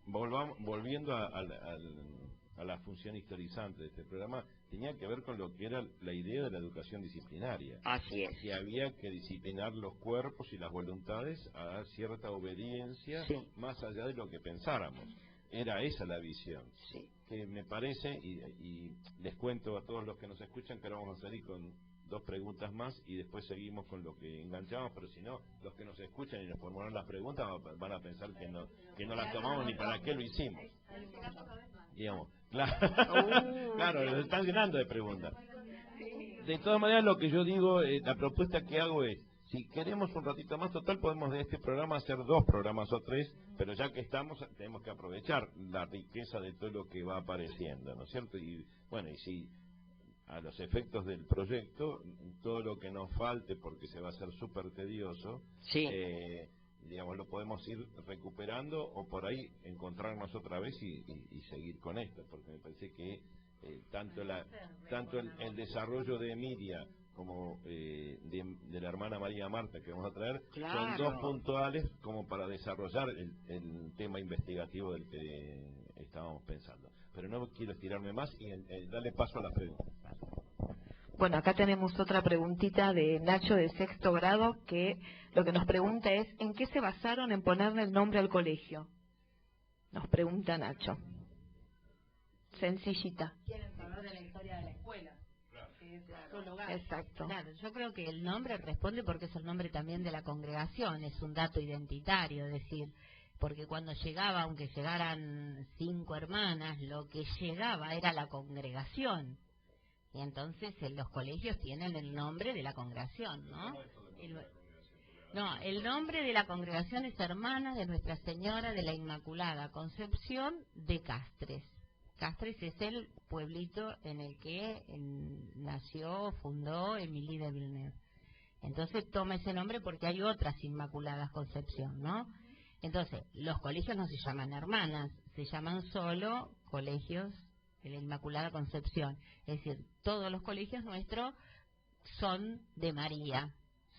Volviendo a la función historizante de este programa, tenía que ver con lo que era la idea de la educación disciplinaria. Así es. Que había que disciplinar los cuerpos y las voluntades a cierta obediencia, más allá de lo que pensáramos. Era esa la visión. Sí. Que me parece, y les cuento a todos los que nos escuchan que ahora vamos a salir con 2 preguntas más y después seguimos con lo que enganchamos, pero si no, los que nos escuchan y nos formularon las preguntas van a pensar que no las tomamos ni para qué lo hicimos. Digamos, claro, los están llenando de preguntas. De todas maneras, lo que yo digo, la propuesta que hago es, si queremos un ratito más, total, podemos de este programa hacer 2 programas o 3, pero ya que estamos, tenemos que aprovechar la riqueza de todo lo que va apareciendo, ¿no es cierto? Y bueno, y si a los efectos del proyecto, todo lo que nos falte, porque se va a hacer súper tedioso, digamos, lo podemos ir recuperando o por ahí encontrarnos otra vez y seguir con esto, porque me parece que tanto el desarrollo de Emilia como de la hermana María Marta que vamos a traer, son 2 puntuales como para desarrollar el tema investigativo del que estábamos pensando. Pero no quiero estirarme más y darle paso a la pregunta. Bueno, acá tenemos otra preguntita de Nacho de 6º grado, que lo que nos pregunta es, ¿en qué se basaron en ponerle el nombre al colegio? Nos pregunta Nacho. Sencillita. Quieren saber de la historia de la escuela. Exacto. Claro, yo creo que el nombre responde porque es el nombre también de la congregación, es un dato identitario, es decir, porque cuando llegaba, aunque llegaran 5 hermanas, lo que llegaba era la congregación. Y entonces los colegios tienen el nombre de la congregación, ¿no? El nombre de la congregación es Hermanas de Nuestra Señora de la Inmaculada Concepción de Castres. Castres es el pueblito en el que fundó Emilie de Villeneuve. Entonces toma ese nombre porque hay otras Inmaculadas Concepción, ¿no? Entonces, los colegios no se llaman hermanas, se llaman solo colegios de la Inmaculada Concepción. Es decir, todos los colegios nuestros son de María,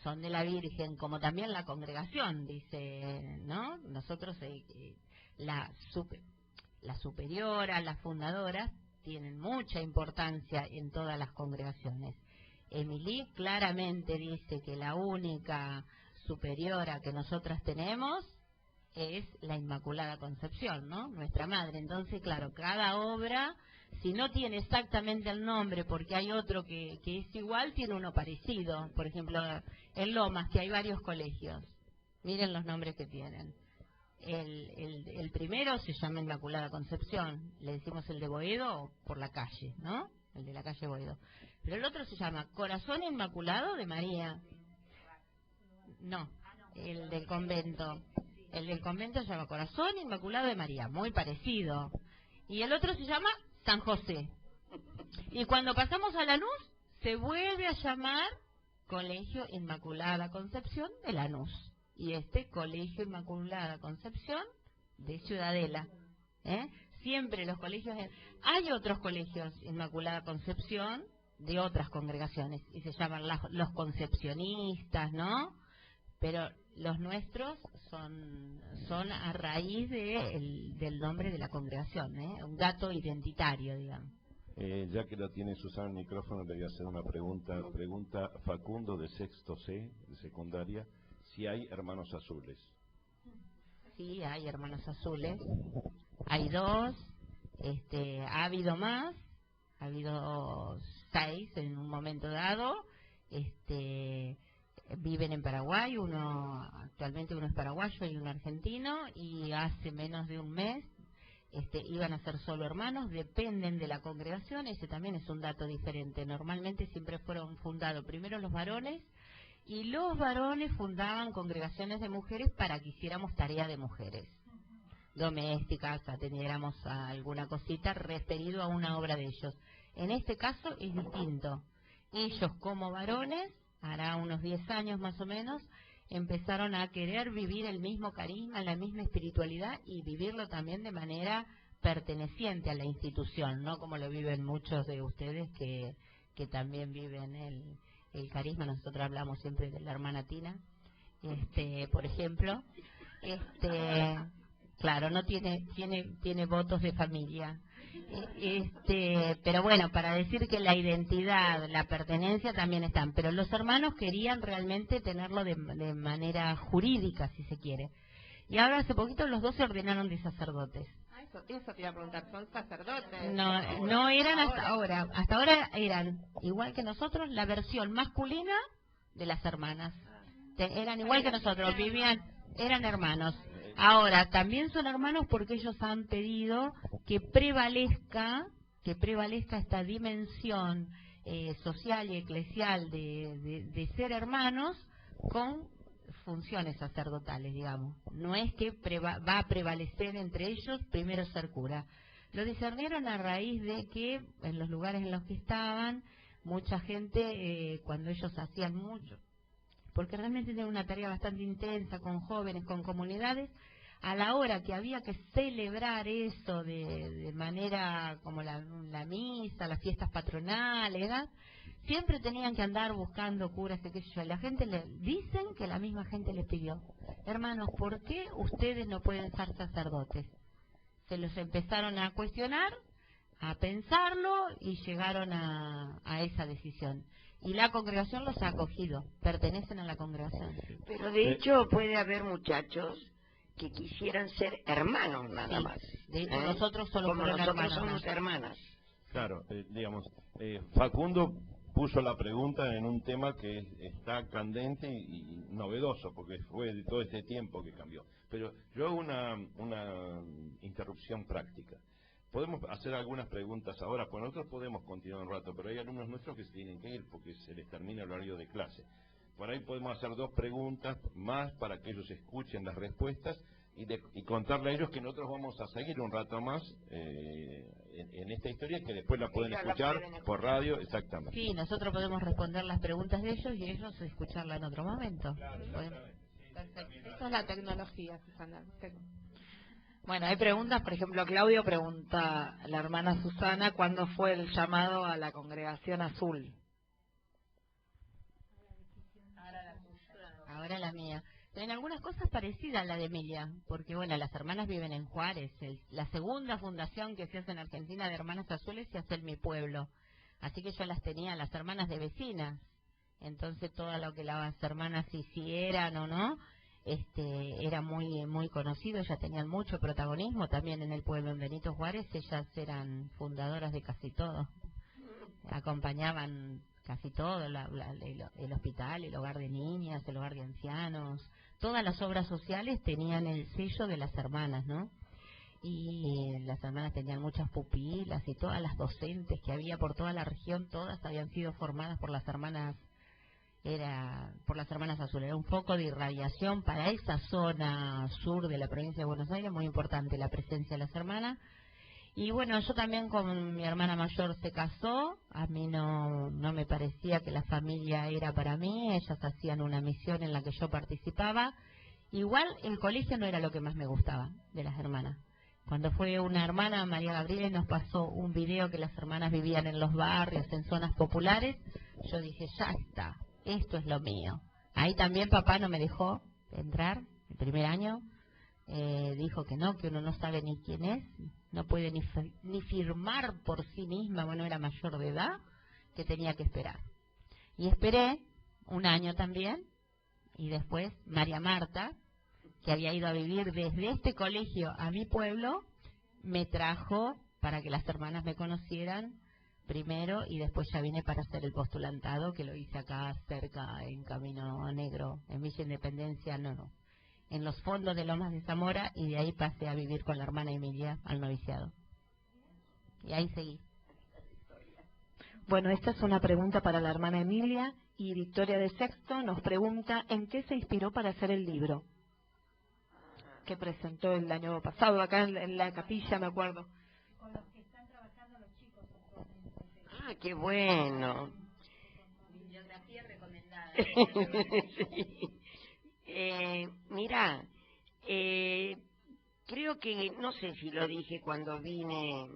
son de la Virgen, como también la congregación, dice, ¿no? Nosotros, la superiora, las fundadoras, tienen mucha importancia en todas las congregaciones. Emilie claramente dice que la única superiora que nosotras tenemos es la Inmaculada Concepción, ¿no? Nuestra madre. Entonces, claro, cada obra, si no tiene exactamente el nombre, porque hay otro que es igual, tiene uno parecido. Por ejemplo, en Lomas, que hay varios colegios. Miren los nombres que tienen. El primero se llama Inmaculada Concepción, le decimos el de Boedo por la calle, ¿no? El de la calle Boedo. Pero el otro se llama Corazón Inmaculado de María. No, el del convento. El del convento se llama Corazón Inmaculado de María, muy parecido. Y el otro se llama San José. Y cuando pasamos a Lanús, se vuelve a llamar Colegio Inmaculada Concepción de Lanús. Y Colegio Inmaculada Concepción de Ciudadela. Siempre los colegios... Hay otros colegios Inmaculada Concepción de otras congregaciones, y se llaman los concepcionistas, ¿no? Pero los nuestros son a raíz del nombre de la congregación, un dato identitario, digamos. Ya que la tiene Susana el micrófono, le voy a hacer una pregunta. Pregunta Facundo de 6º C, de secundaria, si hay hermanos azules. Sí, hay hermanos azules. Hay 2, ha habido más, ha habido 6 en un momento dado. Viven en Paraguay, actualmente uno es paraguayo y uno argentino, y hace menos de un mes iban a ser solo hermanos, dependen de la congregación. Ese también es un dato diferente. Normalmente siempre fueron fundados primero los varones, y los varones fundaban congregaciones de mujeres para que hiciéramos tarea de mujeres. domésticas, atendiéramos a alguna cosita referido a una obra de ellos. En este caso es distinto. Ellos como varones, hará unos 10 años más o menos, empezaron a querer vivir el mismo carisma, la misma espiritualidad y vivirlo también de manera perteneciente a la institución, no como lo viven muchos de ustedes que también viven el carisma. Nosotros hablamos siempre de la hermana Tina, por ejemplo, claro, no tiene votos de familia. Pero bueno, para decir que la identidad, la pertenencia también están, pero los hermanos querían realmente tenerlo de manera jurídica, si se quiere. Y ahora hace poquito los dos se ordenaron de sacerdotes. Eso te iba a preguntar, ¿son sacerdotes? No eran hasta ahora. Hasta ahora eran, igual que nosotros, la versión masculina de las hermanas. Eran igual que nosotros, eran hermanos. Ahora, también son hermanos porque ellos han pedido que prevalezca esta dimensión social y eclesial de ser hermanos con funciones sacerdotales, digamos. No es que va a prevalecer entre ellos primero ser cura. Lo discernieron a raíz de que en los lugares en los que estaban, mucha gente, cuando ellos hacían mucho, porque realmente tenían una tarea bastante intensa con jóvenes, con comunidades, a la hora que había que celebrar eso de manera como la misa, las fiestas patronales, ¿verdad? Siempre tenían que andar buscando curas, qué sé yo. La gente dicen que la misma gente les pidió, hermanos, ¿por qué ustedes no pueden ser sacerdotes? Se los empezaron a cuestionar, a pensarlo y llegaron a esa decisión. Y la congregación los ha acogido, pertenecen a la congregación. Pero de hecho puede haber muchachos que quisieran ser hermanos nada más. De hecho, nosotros solo como fueron nosotros hermanos. somos hermanas. Claro, digamos, Facundo puso la pregunta en un tema que está candente y novedoso, porque fue de todo este tiempo que cambió. Pero yo hago una interrupción práctica. Podemos hacer algunas preguntas ahora, pues nosotros podemos continuar un rato, pero hay alumnos nuestros que se tienen que ir porque se les termina el horario de clase. Por ahí podemos hacer 2 preguntas más para que ellos escuchen las respuestas y contarle a ellos que nosotros vamos a seguir un rato más en esta historia, que después la pueden escuchar por radio, exactamente. Sí, nosotros podemos responder las preguntas de ellos y ellos escucharla en otro momento. Perfecto. Esa es la tecnología, Susana. Bueno, hay preguntas, por ejemplo, Claudio pregunta a la hermana Susana cuándo fue el llamado a la congregación azul. Ahora la mía. En algunas cosas parecidas a la de Emilia, porque bueno, las hermanas viven en Juárez. La segunda fundación que se hace en Argentina de Hermanas Azules se hace en mi pueblo. Así que yo las tenía, las hermanas de vecinas. Entonces todo lo que las hermanas hicieran o no, era muy conocido. Ellas tenían mucho protagonismo también en el pueblo, en Benito Juárez. Ellas eran fundadoras de casi todo. Acompañaban casi todo, el hospital, el hogar de niñas, el hogar de ancianos, todas las obras sociales tenían el sello de las hermanas, ¿no? Y las hermanas tenían muchas pupilas y todas las docentes que había por toda la región, todas habían sido formadas por las hermanas, por las hermanas azules. Era un foco de irradiación para esa zona sur de la provincia de Buenos Aires, muy importante la presencia de las hermanas. Y bueno, yo también con mi hermana mayor se casó, a mí no me parecía que la familia era para mí, ellas hacían una misión en la que yo participaba. Igual el colegio no era lo que más me gustaba de las hermanas. Cuando fue una hermana, María Gabriela, nos pasó un video que las hermanas vivían en los barrios, en zonas populares, yo dije, ya está, esto es lo mío. Ahí también papá no me dejó entrar el primer año, dijo que no, que uno no sabe ni quién es, no puede ni firmar por sí misma, bueno, era mayor de edad, que tenía que esperar. Y esperé un año también, y después María Marta, que había ido a vivir desde este colegio a mi pueblo, me trajo para que las hermanas me conocieran primero, y después ya vine para hacer el postulantado, que lo hice acá cerca, en Camino Negro, en Villa Independencia, no, en los fondos de Lomas de Zamora, y de ahí pasé a vivir con la hermana Emilia al noviciado. Y ahí seguí. Bueno, esta es una pregunta para la hermana Emilia, y Victoria de Sexto nos pregunta en qué se inspiró para hacer el libro. que presentó el año pasado acá en la capilla, me acuerdo. Con los que están trabajando los chicos actualmente. Ah, qué bueno. Bibliografía recomendada. Sí. Mira, creo que, no sé si lo dije cuando vine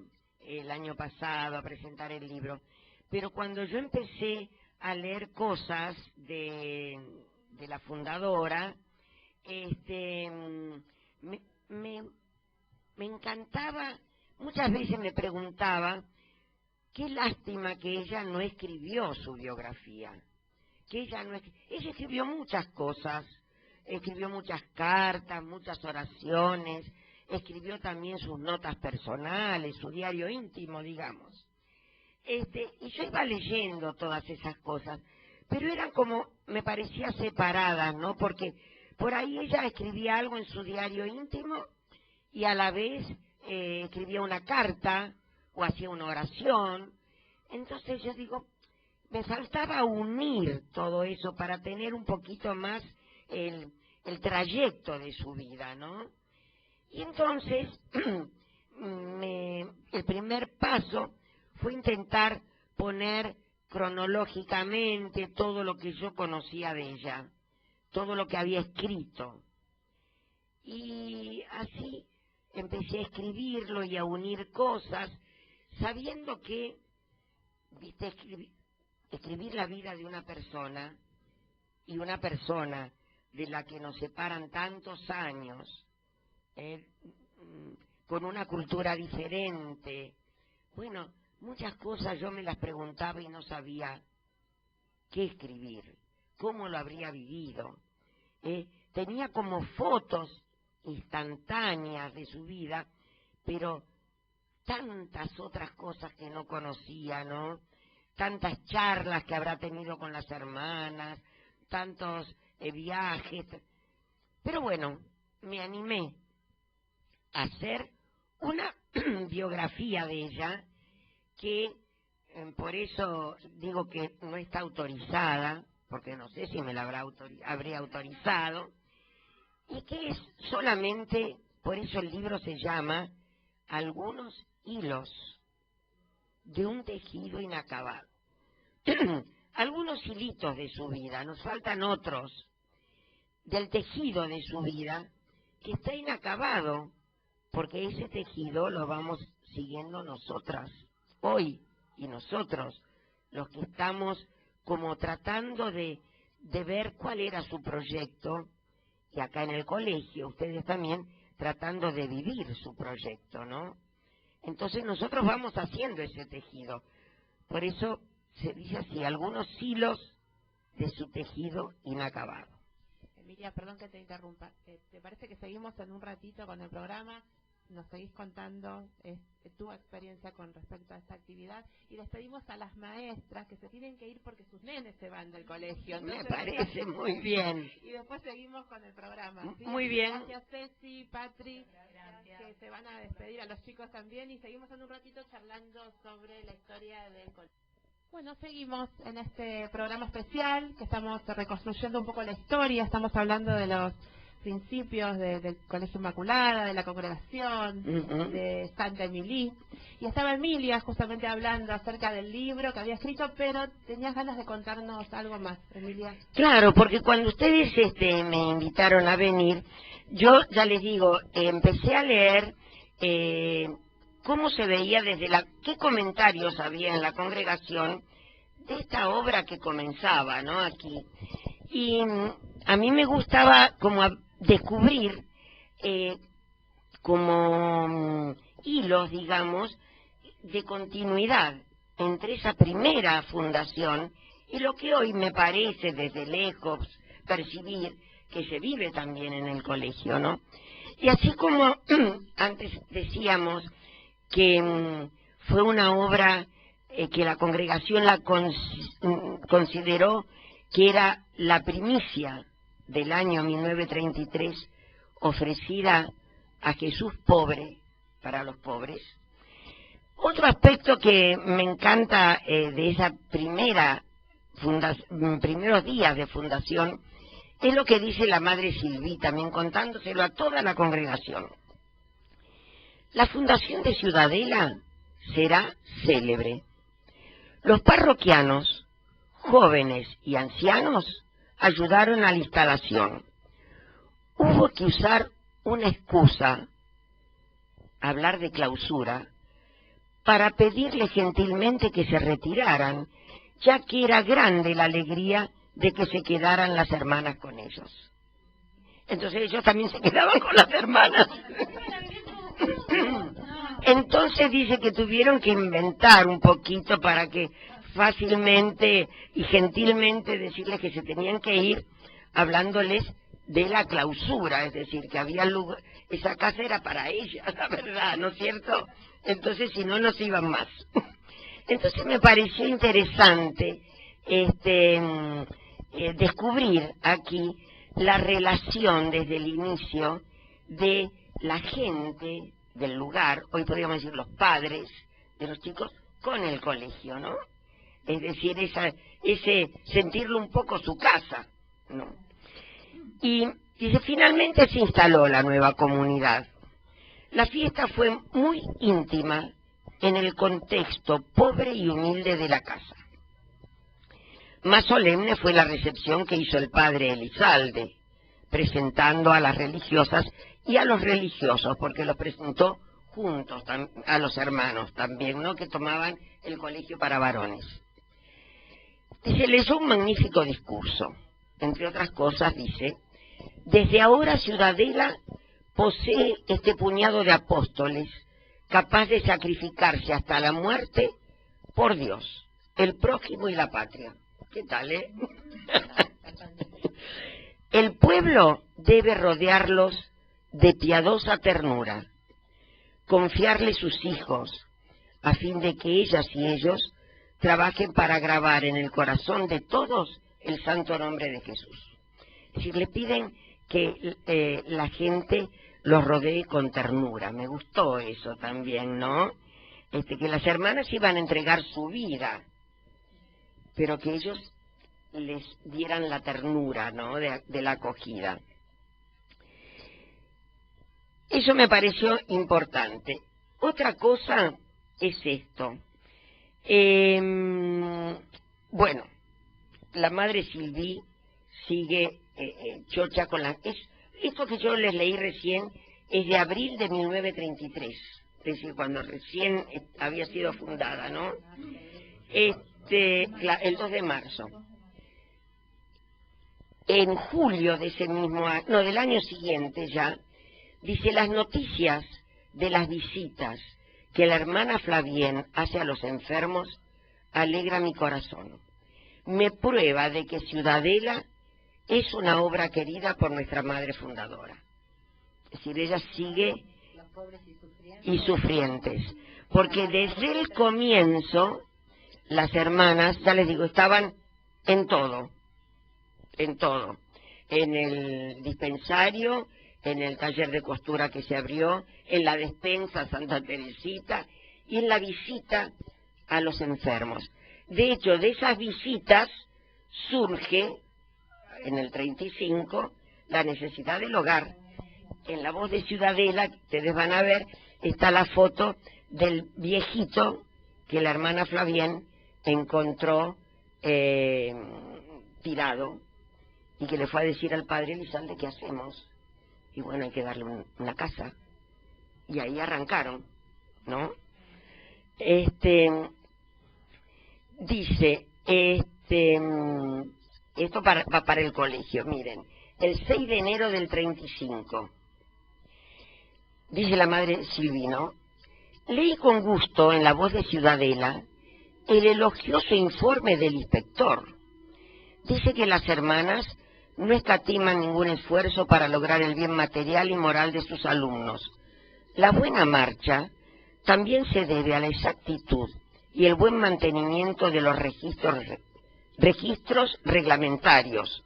el año pasado a presentar el libro, pero cuando yo empecé a leer cosas de la fundadora, me encantaba, muchas veces me preguntaba, qué lástima que ella no escribió su biografía, que ella escribió muchas cosas, escribió muchas cartas, muchas oraciones, escribió también sus notas personales, su diario íntimo, digamos. Y yo iba leyendo todas esas cosas, pero eran como, me parecía separadas, ¿no? Porque por ahí ella escribía algo en su diario íntimo y a la vez escribía una carta o hacía una oración. Entonces yo digo, me faltaba unir todo eso para tener un poquito más el trayecto de su vida, ¿no? Y entonces el primer paso fue intentar poner cronológicamente todo lo que yo conocía de ella, todo lo que había escrito. Y así empecé a escribirlo y a unir cosas, sabiendo que, viste, escribir la vida de una persona, y una persona de la que nos separan tantos años, con una cultura diferente, bueno, muchas cosas yo me las preguntaba y no sabía qué escribir, cómo lo habría vivido. Tenía como fotos instantáneas de su vida, pero tantas otras cosas que no conocía, ¿no? Tantas charlas que habrá tenido con las hermanas, tantos viajes. Pero bueno, me animé a hacer una biografía de ella que, por eso digo que no está autorizada, porque no sé si me la habría autorizado, y que es solamente, por eso el libro se llama Algunos hilos de un tejido inacabado. Algunos hilitos de su vida, nos faltan otros, del tejido de su vida, que está inacabado, porque ese tejido lo vamos siguiendo nosotras, hoy, y nosotros, los que estamos como tratando de ver cuál era su proyecto, y acá en el colegio, ustedes también tratando de vivir su proyecto, ¿no? Entonces nosotros vamos haciendo ese tejido. Por eso se dice así, algunos hilos de su tejido inacabado. Emilia, perdón que te interrumpa. ¿Te parece que seguimos en un ratito con el programa? Nos seguís contando tu experiencia con respecto a esta actividad y les pedimos a las maestras que se tienen que ir porque sus nenes se van del colegio. Entonces, me parece muy bien. Y después seguimos con el programa. ¿Sí? Muy bien. Gracias, Ceci, Patri, que se van a despedir, a los chicos también, y seguimos en un ratito charlando sobre la historia del colegio. Bueno, seguimos en este programa especial que estamos reconstruyendo un poco la historia, estamos hablando de los principios del Colegio Inmaculada, de la congregación, de Santa Emilia. Y estaba Emilia justamente hablando acerca del libro que había escrito, pero tenías ganas de contarnos algo más, Emilia. Claro, porque cuando ustedes me invitaron a venir, yo ya les digo, empecé a leer cómo se veía qué comentarios había en la congregación de esta obra que comenzaba, ¿no? Aquí. Y a mí me gustaba como descubrir como hilos, digamos, de continuidad entre esa primera fundación y lo que hoy me parece desde lejos percibir que se vive también en el colegio, ¿no? Y así como antes decíamos que fue una obra que la congregación la consideró que era la primicia del año 1933 ofrecida a Jesús pobre para los pobres. Otro aspecto que me encanta de esa primeros días de fundación es lo que dice la madre Silví, también contándoselo a toda la congregación. La fundación de Ciudadela será célebre. Los parroquianos, jóvenes y ancianos, ayudaron a la instalación. Hubo que usar una excusa, hablar de clausura, para pedirle gentilmente que se retiraran, ya que era grande la alegría de que se quedaran las hermanas con ellos. Entonces ellos también se quedaban con las hermanas. Entonces dice que tuvieron que inventar un poquito para que fácilmente y gentilmente decirles que se tenían que ir, hablándoles de la clausura, es decir, que había lugar, esa casa era para ellas, la verdad, ¿no es cierto? Entonces, si no, no se iban más. Entonces me pareció interesante descubrir aquí la relación desde el inicio de la gente del lugar, hoy podríamos decir los padres de los chicos, con el colegio, ¿no? Es decir, ese sentirlo un poco su casa, ¿no? Y dice, finalmente se instaló la nueva comunidad. La fiesta fue muy íntima en el contexto pobre y humilde de la casa. Más solemne fue la recepción que hizo el padre Elizalde, presentando a las religiosas y a los religiosos, porque los presentó juntos a los hermanos también, ¿no?, que tomaban el colegio para varones. Dice, leyó un magnífico discurso. Entre otras cosas, dice, desde ahora Ciudadela posee este puñado de apóstoles capaz de sacrificarse hasta la muerte por Dios, el prójimo y la patria. ¿Qué tal, El pueblo debe rodearlos de piadosa ternura, confiarles sus hijos, a fin de que ellas y ellos trabajen para grabar en el corazón de todos el santo nombre de Jesús. Es decir, le piden que la gente los rodee con ternura. Me gustó eso también, ¿no? Que las hermanas iban a entregar su vida, pero que ellos les dieran la ternura, ¿no?, de la acogida. Eso me pareció importante. Otra cosa es esto. Bueno, la madre Silví sigue chocha con la... Esto que yo les leí recién es de abril de 1933, es decir, cuando recién había sido fundada, ¿no? El 2 de marzo. En julio de ese mismo año, no, del año siguiente ya, dice, las noticias de las visitas que la hermana Flavien hace a los enfermos alegra mi corazón. Me prueba de que Ciudadela es una obra querida por nuestra madre fundadora. Es decir, ella sigue y sufrientes, porque desde el comienzo las hermanas, ya les digo, estaban en todo, en el dispensario, en el taller de costura que se abrió, en la despensa Santa Teresita y en la visita a los enfermos. De hecho, de esas visitas surge, en el 35, la necesidad del hogar. En la voz de Ciudadela, ustedes van a ver, está la foto del viejito que la hermana Flavien encontró tirado y que le fue a decir al padre Elizalde, ¿qué hacemos? Y bueno, hay que darle una casa. Y ahí arrancaron, ¿no? Dice, esto va para el colegio, miren, el 6 de enero del 35, dice la madre Silvino, leí con gusto en la voz de Ciudadela el elogioso informe del inspector. Dice que las hermanas no escatiman ningún esfuerzo para lograr el bien material y moral de sus alumnos. La buena marcha también se debe a la exactitud y el buen mantenimiento de los registros reglamentarios,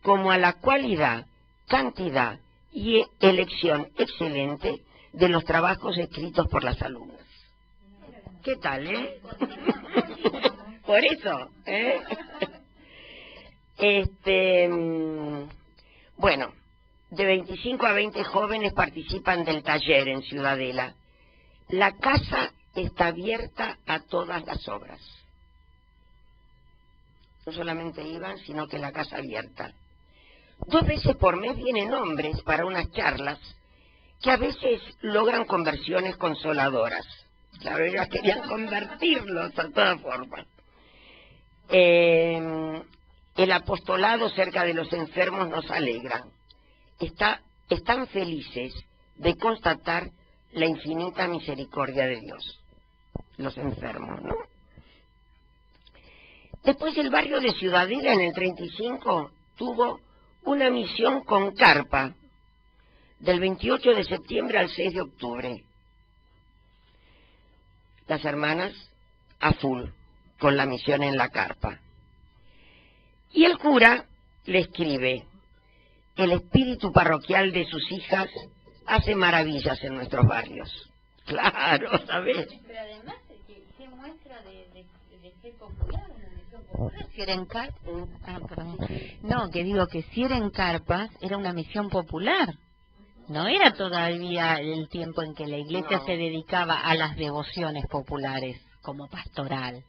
como a la cualidad, cantidad y elección excelente de los trabajos escritos por las alumnas. ¿Qué tal, Por eso, Bueno, de 25 a 20 jóvenes participan del taller en Ciudadela. La casa está abierta a todas las obras. No solamente iban, sino que la casa abierta. 2 veces por mes vienen hombres para unas charlas que a veces logran conversiones consoladoras. Claro, ellos querían convertirlos a todas formas. El apostolado cerca de los enfermos nos alegra. Están felices de constatar la infinita misericordia de Dios. Los enfermos, ¿no? Después el barrio de Ciudadela en el 35 tuvo una misión con carpa del 28 de septiembre al 6 de octubre. Las hermanas a full con la misión en la carpa. Y el cura le escribe: el espíritu parroquial de sus hijas hace maravillas en nuestros barrios. Claro, ¿sabes? Pero además, ¿qué muestra de ser popular? Si era en no, que digo que si era en carpas, era una misión popular. No era todavía el tiempo en que la iglesia se dedicaba a las devociones populares como pastoral.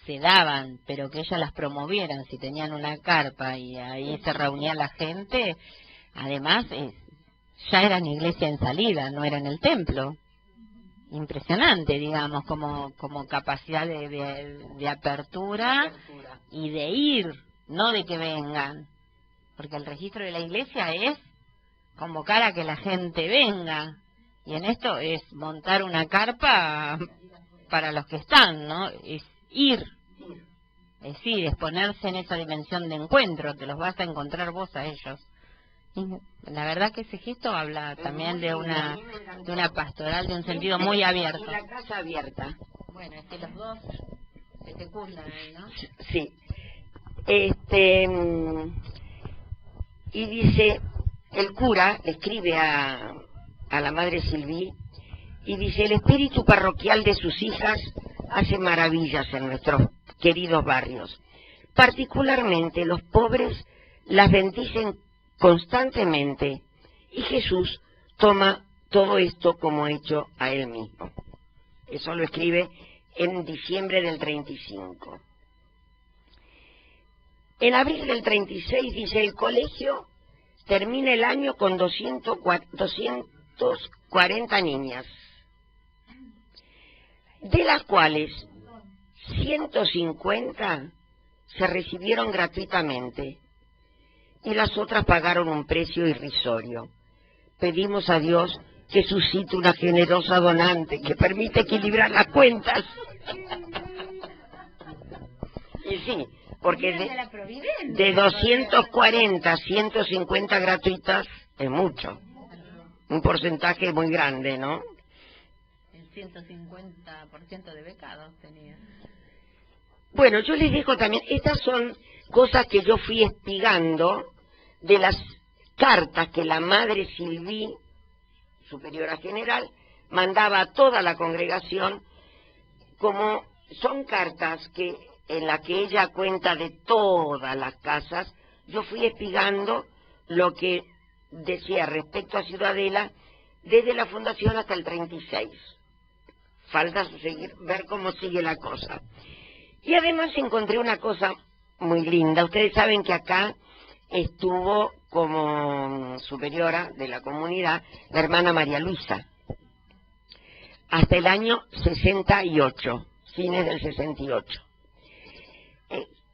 Se daban, pero que ellas las promovieran, si tenían una carpa y ahí se reunía la gente, además ya eran iglesia en salida, no era en el templo. Impresionante, digamos, como capacidad de apertura y de ir, no de que vengan, porque el registro de la iglesia es convocar a que la gente venga, y en esto es montar una carpa para los que están, ¿no? Es ir, es decir, es ponerse en esa dimensión de encuentro, te los vas a encontrar vos a ellos. Y la verdad que ese gesto habla también de una pastoral, de un sentido muy abierto. Y la casa abierta. Bueno, es que los dos se secundan ahí, ¿no? Sí. Y dice, el cura le escribe a la madre Silví y dice: el espíritu parroquial de sus hijas hace maravillas en nuestros queridos barrios. Particularmente los pobres las bendicen constantemente, y Jesús toma todo esto como hecho a él mismo. Eso lo escribe en diciembre del 35. En abril del 36 dice: el colegio termina el año con 240 niñas, de las cuales 150 se recibieron gratuitamente y las otras pagaron un precio irrisorio. Pedimos a Dios que suscite una generosa donante que permita equilibrar las cuentas. Y sí, porque de 240 150 gratuitas es mucho, un porcentaje muy grande, ¿no? El 150% de becados tenía. Bueno, yo les dejo también, estas son cosas que yo fui espigando de las cartas que la madre Silví, superiora general, mandaba a toda la congregación, como son cartas que en las que ella cuenta de todas las casas. Yo fui espigando lo que decía respecto a Ciudadela desde la fundación hasta el 36. Falta ver cómo sigue la cosa. Y además encontré una cosa muy linda. Ustedes saben que acá estuvo como superiora de la comunidad la hermana María Luisa hasta el año 68, fines del 68.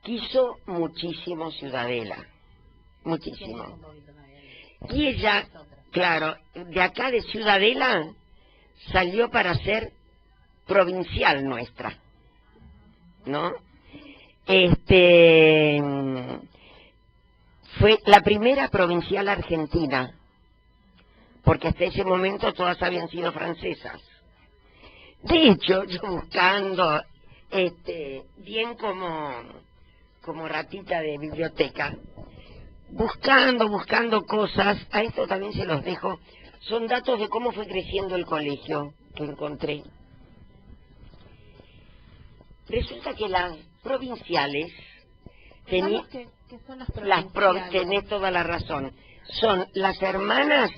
Quiso muchísimo Ciudadela, muchísimo. Y ella, claro, de acá de Ciudadela salió para ser provincial nuestra, ¿no? Fue la primera provincial argentina, porque hasta ese momento todas habían sido francesas. De hecho, yo buscando, bien como ratita de biblioteca, buscando cosas, a esto también se los dejo, son datos de cómo fue creciendo el colegio que encontré. Resulta que las provinciales tenía ¿Qué son las tenés toda la razón. Son las hermanas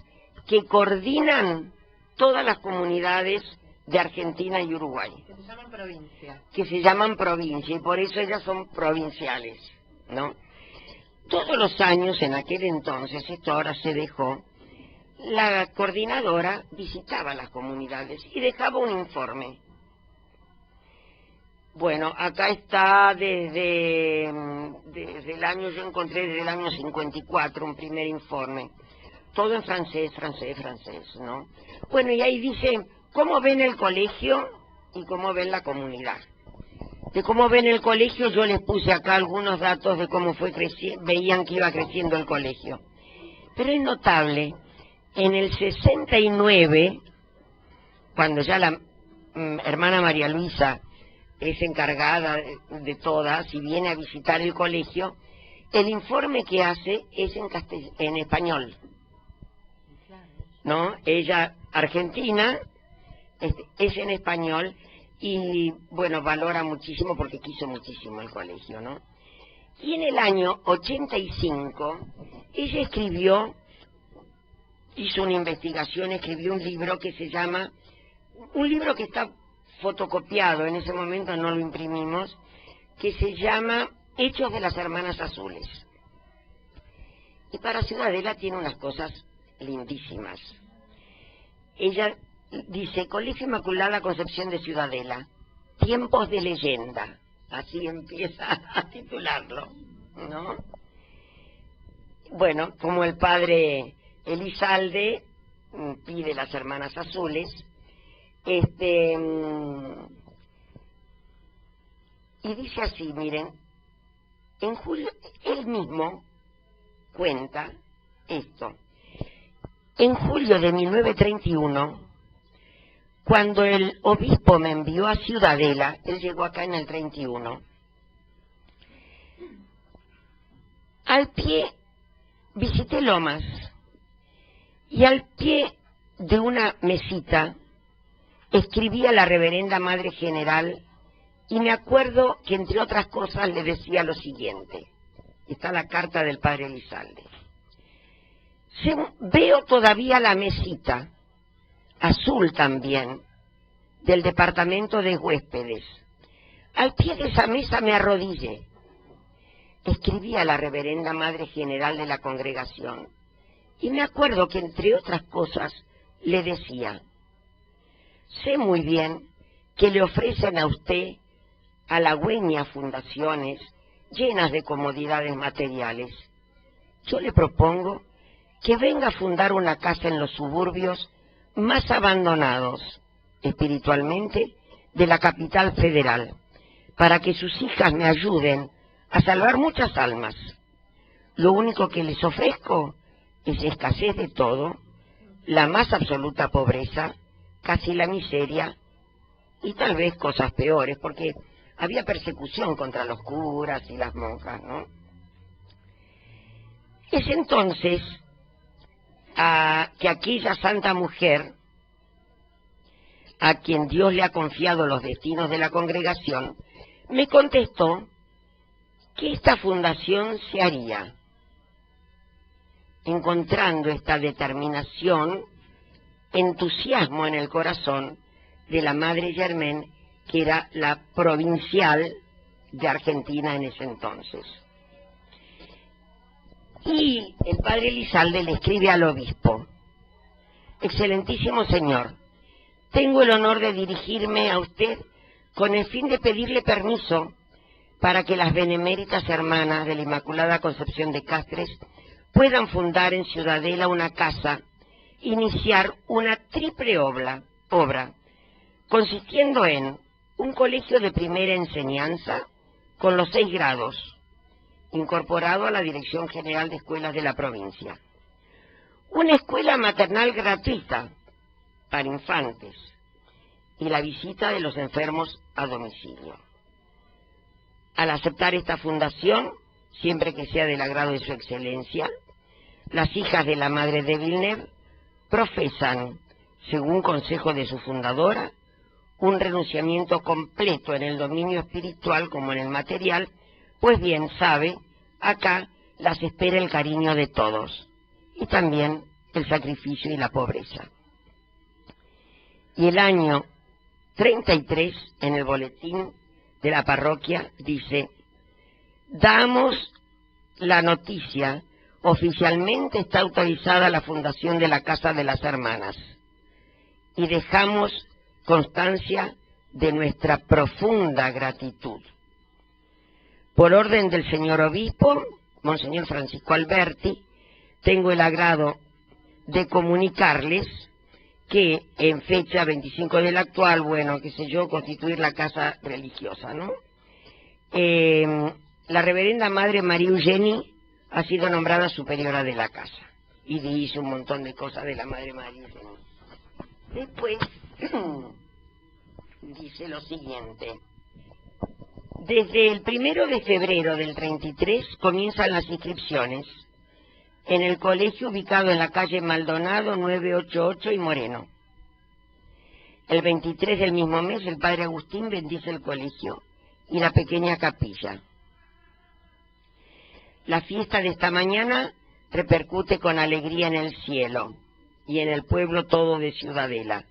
que coordinan todas las comunidades de Argentina y Uruguay. Que se llaman provincia. Que se llaman provincia, y por eso ellas son provinciales, ¿no? Todos los años, en aquel entonces, esto ahora se dejó, la coordinadora visitaba las comunidades y dejaba un informe. Bueno, acá está desde el año, yo encontré desde el año 54 un primer informe. Todo en francés, ¿no? Bueno, y ahí dice cómo ven el colegio y cómo ven la comunidad. De cómo ven el colegio yo les puse acá algunos datos de cómo fue veían que iba creciendo el colegio. Pero es notable, en el 69, cuando ya la hermana María Luisa es encargada de todas y viene a visitar el colegio, el informe que hace es en español, ¿no? Ella, argentina, es en español y, bueno, valora muchísimo porque quiso muchísimo el colegio, ¿no? Y en el año 85, ella hizo una investigación, escribió un libro que se llama, un libro que está fotocopiado, en ese momento no lo imprimimos, que se llama Hechos de las Hermanas Azules. Y para Ciudadela tiene unas cosas lindísimas. Ella dice, Colegio Inmaculada Concepción de Ciudadela, tiempos de leyenda. Así empieza a titularlo, ¿no? Bueno, como el padre Elizalde pide las Hermanas Azules, y dice así, miren, en julio, él mismo cuenta esto. En julio de 1931, cuando el obispo me envió a Ciudadela, él llegó acá en el 31, al pie, visité Lomas, y al pie de una mesita escribí a la reverenda Madre General, y me acuerdo que entre otras cosas le decía lo siguiente. Está la carta del padre Elizalde. Veo todavía la mesita, azul también, del departamento de huéspedes. Al pie de esa mesa me arrodillé. Escribí a la reverenda Madre General de la congregación, y me acuerdo que entre otras cosas le decía: sé muy bien que le ofrecen a usted halagüeñas fundaciones llenas de comodidades materiales. Yo le propongo que venga a fundar una casa en los suburbios más abandonados espiritualmente de la capital federal, para que sus hijas me ayuden a salvar muchas almas. Lo único que les ofrezco es escasez de todo, la más absoluta pobreza, casi la miseria, y tal vez cosas peores, porque había persecución contra los curas y las monjas, ¿no? Es entonces que aquella santa mujer, a quien Dios le ha confiado los destinos de la congregación, me contestó que esta fundación se haría, encontrando esta determinación, entusiasmo en el corazón de la Madre Germaine, que era la provincial de Argentina en ese entonces. Y el padre Elizalde le escribe al obispo: excelentísimo señor, tengo el honor de dirigirme a usted con el fin de pedirle permiso para que las beneméritas hermanas de la Inmaculada Concepción de Castres puedan fundar en Ciudadela una casa, iniciar una triple obra, consistiendo en un colegio de primera enseñanza con los 6 grados, incorporado a la Dirección General de Escuelas de la provincia, una escuela maternal gratuita para infantes y la visita de los enfermos a domicilio. Al aceptar esta fundación, siempre que sea del agrado de su excelencia, las hijas de la Madre de Villeneuve profesan, según consejo de su fundadora, un renunciamiento completo en el dominio espiritual como en el material, Pues bien, sabe, acá las espera el cariño de todos y también el sacrificio y la pobreza. Y el año 33, en el boletín de la parroquia, dice: damos la noticia, oficialmente está autorizada la fundación de la Casa de las Hermanas y dejamos constancia de nuestra profunda gratitud. Por orden del señor obispo, Monseñor Francisco Alberti, tengo el agrado de comunicarles que en fecha 25 del actual, bueno, qué sé yo, constituir la casa religiosa, ¿no? La reverenda Madre María Eugenie ha sido nombrada superiora de la casa y dice un montón de cosas de la Madre María Eugenie. Después dice lo siguiente: desde el 1 de febrero del 33 comienzan las inscripciones en el colegio ubicado en la calle Maldonado 988 y Moreno. El 23 del mismo mes el padre Agustín bendice el colegio y la pequeña capilla. La fiesta de esta mañana repercute con alegría en el cielo y en el pueblo todo de Ciudadela.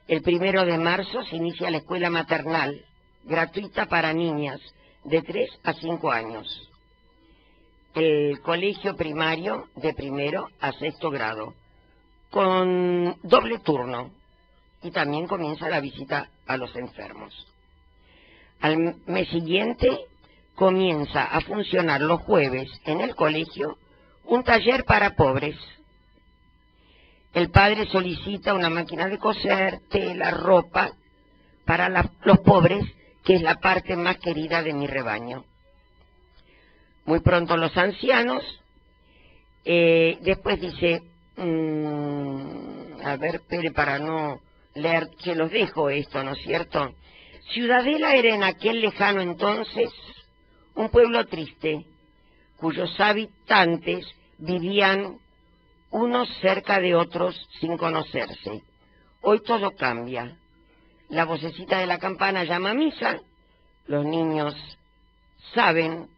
El 1 de marzo se inicia la escuela maternal, gratuita para niñas de 3 a 5 años. El colegio primario de 1 a 6º grado, con doble turno, y también comienza la visita a los enfermos. Al mes siguiente comienza a funcionar los jueves en el colegio un taller para pobres. El padre solicita una máquina de coser, tela, ropa para los pobres, que es la parte más querida de mi rebaño. Muy pronto los ancianos, después dice, a ver, espere para no leer, se los dejo esto, ¿no es cierto? Ciudadela era en aquel lejano entonces un pueblo triste, cuyos habitantes vivían unos cerca de otros sin conocerse. Hoy todo cambia. La vocecita de la campana llama a misa, los niños saben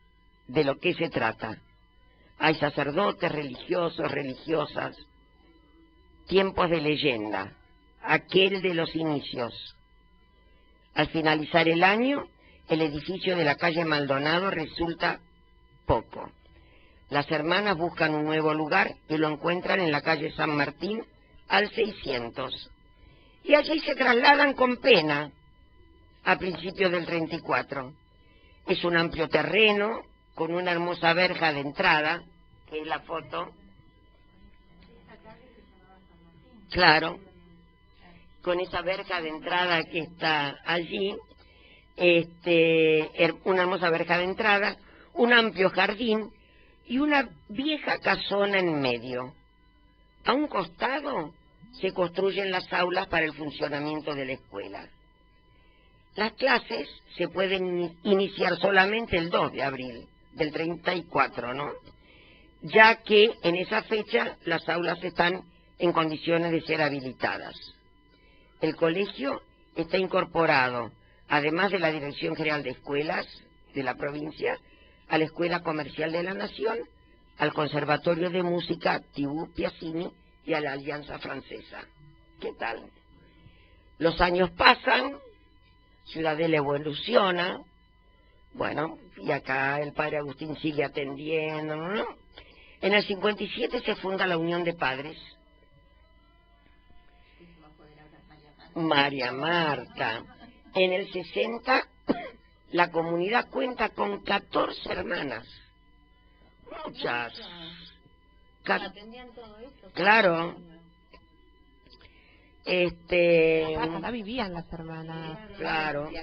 de lo que se trata. Hay sacerdotes, religiosos, religiosas, tiempos de leyenda, aquel de los inicios. Al finalizar el año, el edificio de la calle Maldonado resulta poco. Las hermanas buscan un nuevo lugar y lo encuentran en la calle San Martín al 600. Y allí se trasladan con pena a principios del 34. Es un amplio terreno con una hermosa verja de entrada, que es la foto. Claro, con esa verja de entrada que está allí, una hermosa verja de entrada, un amplio jardín y una vieja casona en medio. A un costado se construyen las aulas para el funcionamiento de la escuela. Las clases se pueden iniciar solamente el 2 de abril del 34, ¿no? Ya que en esa fecha las aulas están en condiciones de ser habilitadas. El colegio está incorporado, además de la Dirección General de Escuelas de la provincia, a la Escuela Comercial de la Nación, al Conservatorio de Música Thibaut Piazzini y a la Alianza Francesa. ¿Qué tal? Los años pasan, Ciudadela evoluciona, bueno, y acá el padre Agustín sigue atendiendo, ¿no? En el 57 se funda la Unión de Padres. María Marta. En el 60 la comunidad cuenta con 14 hermanas. Muchas. ¿Atendían todo eso? Claro. Acá vivían las hermanas. Claro. El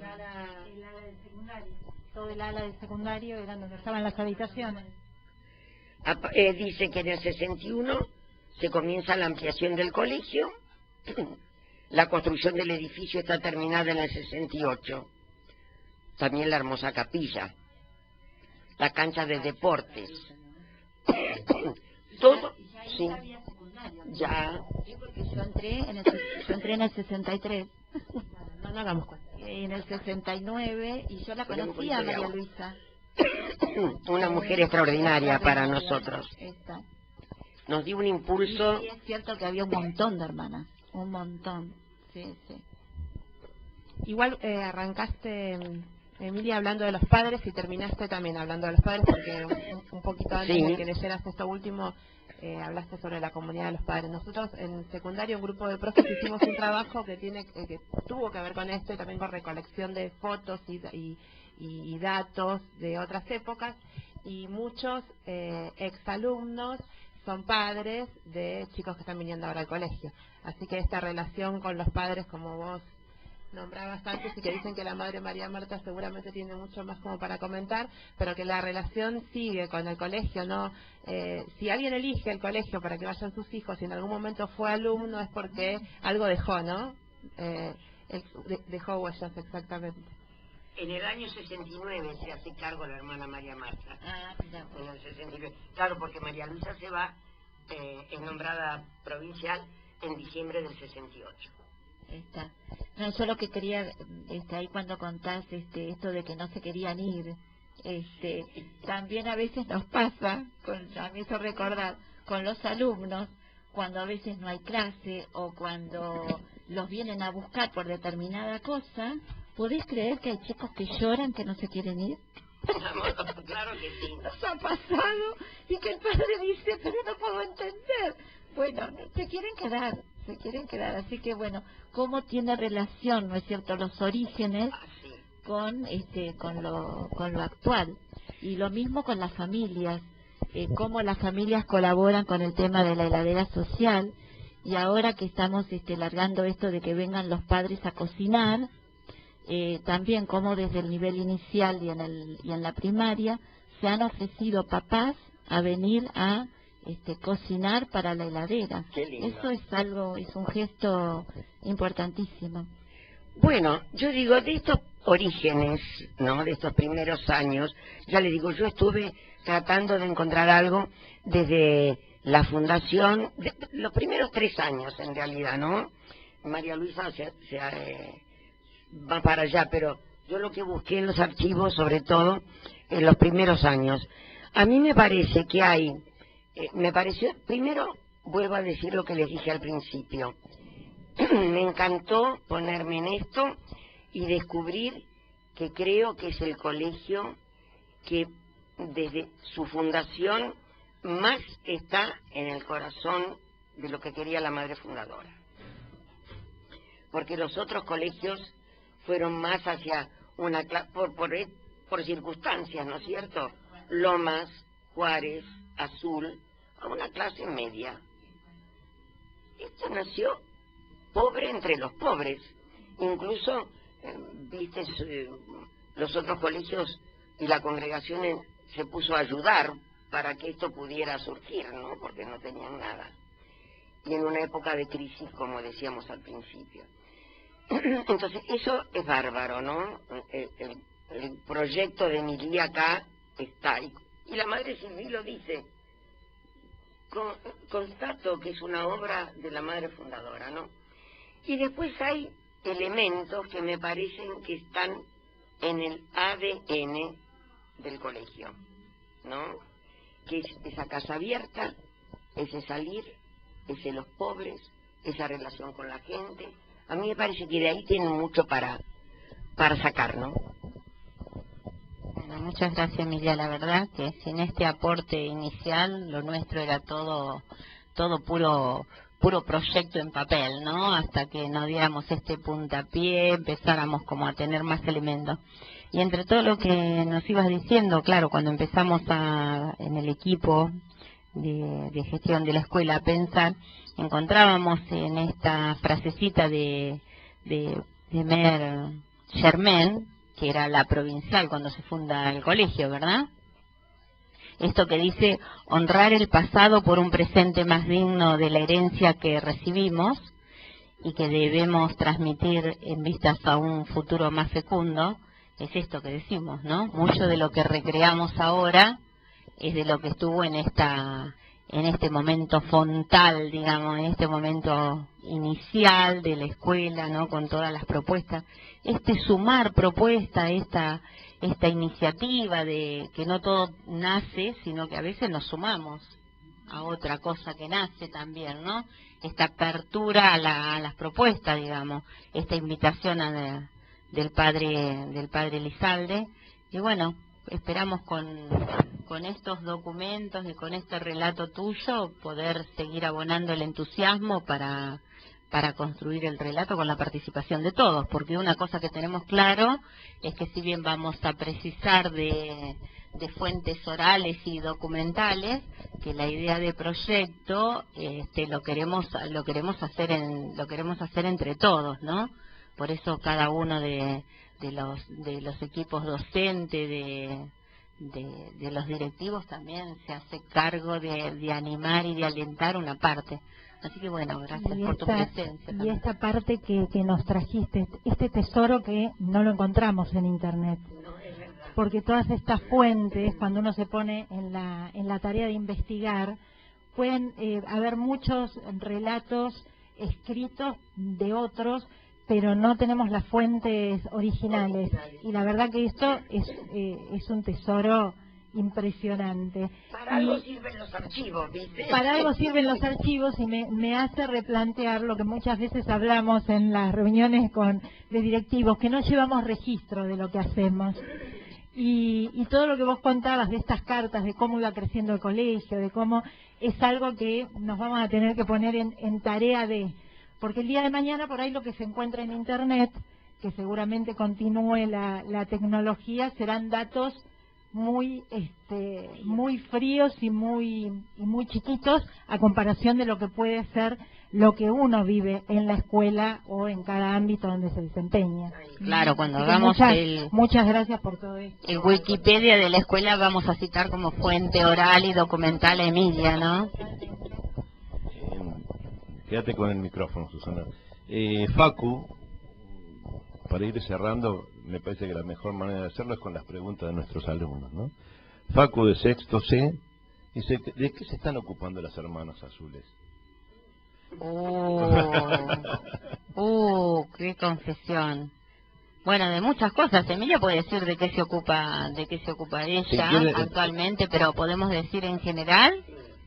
ala del secundario. Todo el ala del secundario eran donde estaban las habitaciones. Dice que en el 61 se comienza la ampliación del colegio. La construcción del edificio está terminada en el 68. También la hermosa capilla. La cancha de deportes. Todo. Sí. Ya. Sí, porque yo entré en el 63. No hagamos cuenta. en el 69 y yo la conocía a María Luisa. Una mujer extraordinaria para nosotros. Esta. Nos dio un impulso. Y sí, es cierto que había un montón de hermanas, un montón. Sí, sí. Igual arrancaste, Emilia, hablando de los padres y terminaste también hablando de los padres, porque un poquito antes de que leyeras esto último, hablaste sobre la comunidad de los padres. Nosotros en secundario, un grupo de profes, hicimos un trabajo que tuvo que ver con esto y también con recolección de fotos y datos de otras épocas, y muchos exalumnos son padres de chicos que están viniendo ahora al colegio. Así que esta relación con los padres, como vos nombrabas antes, y que dicen que la madre María Marta seguramente tiene mucho más como para comentar, pero que la relación sigue con el colegio, ¿no? Si alguien elige el colegio para que vayan sus hijos y en algún momento fue alumno, es porque algo dejó, ¿no? Dejó huellas, exactamente. En el año 69 se hace cargo la hermana María Marta. En el 69. Claro, porque María Luisa se va, es nombrada provincial en diciembre del 68. Está. No, yo lo que quería, ahí cuando contás esto de que no se querían ir, también a veces nos pasa, a mí eso recordar, con los alumnos, cuando a veces no hay clase o cuando los vienen a buscar por determinada cosa. ¿Podés creer que hay chicos que lloran que no se quieren ir? Claro que sí. Nos ha pasado y que el padre dice, pero no puedo entender. Bueno, se quieren quedar, así que bueno, ¿cómo tiene relación, no es cierto, los orígenes con lo actual? Y lo mismo con las familias, cómo las familias colaboran con el tema de la heladera social, y ahora que estamos largando esto de que vengan los padres a cocinar, también como desde el nivel inicial y en la primaria se han ofrecido papás a venir a cocinar para la heladera. Eso es un gesto importantísimo. Bueno, yo digo, de estos orígenes, ¿no? De estos primeros años, ya les digo, yo estuve tratando de encontrar algo desde la fundación, los primeros 3 años en realidad, ¿no? María Luisa va para allá, pero yo lo que busqué en los archivos, sobre todo en los primeros años, a mí me parece que hay, primero vuelvo a decir lo que les dije al principio, me encantó ponerme en esto y descubrir que creo que es el colegio que desde su fundación más está en el corazón de lo que quería la madre fundadora, porque los otros colegios fueron más hacia una clase, por circunstancias, ¿no es cierto? Lomas, Juárez, Azul, a una clase media. Esto nació pobre entre los pobres. Incluso, viste, los otros colegios y la congregación se puso a ayudar para que esto pudiera surgir, ¿no? Porque no tenían nada. Y en una época de crisis, como decíamos al principio. Entonces, eso es bárbaro, ¿no? El proyecto de Emilia acá está. Y la madre Silví lo dice. Constato que es una obra de la madre fundadora, ¿no? Y después hay elementos que me parecen que están en el ADN del colegio, ¿no? Que es esa casa abierta, ese salir, ese los pobres, esa relación con la gente. A mí me parece que de ahí tienen mucho para sacar, ¿no? Bueno, muchas gracias, Emilia. La verdad que sin este aporte inicial, lo nuestro era todo puro proyecto en papel, ¿no? Hasta que nos diéramos este puntapié, empezáramos como a tener más elementos. Y entre todo lo que nos ibas diciendo, claro, cuando empezamos en el equipo de gestión de la escuela a pensar, encontrábamos en esta frasecita de Mer Germain, que era la provincial cuando se funda el colegio, ¿verdad? Esto que dice, honrar el pasado por un presente más digno de la herencia que recibimos y que debemos transmitir en vistas a un futuro más fecundo, es esto que decimos, ¿no? Mucho de lo que recreamos ahora es de lo que estuvo en esta en este momento fontal, digamos, en este momento inicial de la escuela, ¿no? Con todas las propuestas, sumar propuestas, esta iniciativa de que no todo nace, sino que a veces nos sumamos a otra cosa que nace también, ¿no? Esta apertura a las propuestas, digamos, esta invitación del padre Elizalde, y bueno, esperamos con estos documentos y con este relato tuyo poder seguir abonando el entusiasmo para construir el relato con la participación de todos, porque una cosa que tenemos claro es que si bien vamos a precisar de fuentes orales y documentales, que la idea de proyecto lo queremos hacer entre todos, ¿no? Por eso cada uno de los equipos docentes, de los directivos también se hace cargo de animar y de alentar una parte. Así que bueno, gracias por tu presencia. Y esta parte que nos trajiste, este tesoro que no lo encontramos en Internet. Porque todas estas fuentes, cuando uno se pone en la tarea de investigar, pueden haber muchos relatos escritos de otros, pero no tenemos las fuentes originales. Y la verdad que esto es un tesoro impresionante. Para algo sirven los archivos, ¿viste? Para algo sirven los archivos, y me hace replantear lo que muchas veces hablamos en las reuniones de directivos, que no llevamos registro de lo que hacemos. Y todo lo que vos contabas de estas cartas, de cómo iba creciendo el colegio, de cómo es algo que nos vamos a tener que poner en tarea porque el día de mañana por ahí lo que se encuentra en Internet, que seguramente continúe la tecnología, serán datos muy fríos y muy chiquitos a comparación de lo que puede ser lo que uno vive en la escuela o en cada ámbito donde se desempeña. Claro, cuando hagamos muchas gracias por todo esto. El Wikipedia de la escuela vamos a citar como fuente oral y documental a Emilia, ¿no? Quédate con el micrófono, Susana. Facu, para ir cerrando, me parece que la mejor manera de hacerlo es con las preguntas de nuestros alumnos, ¿no? Facu de sexto C dice, ¿de qué se están ocupando las hermanas azules? Qué confesión. Bueno, de muchas cosas. Emilia puede decir de qué se ocupa ella actualmente, pero podemos decir en general.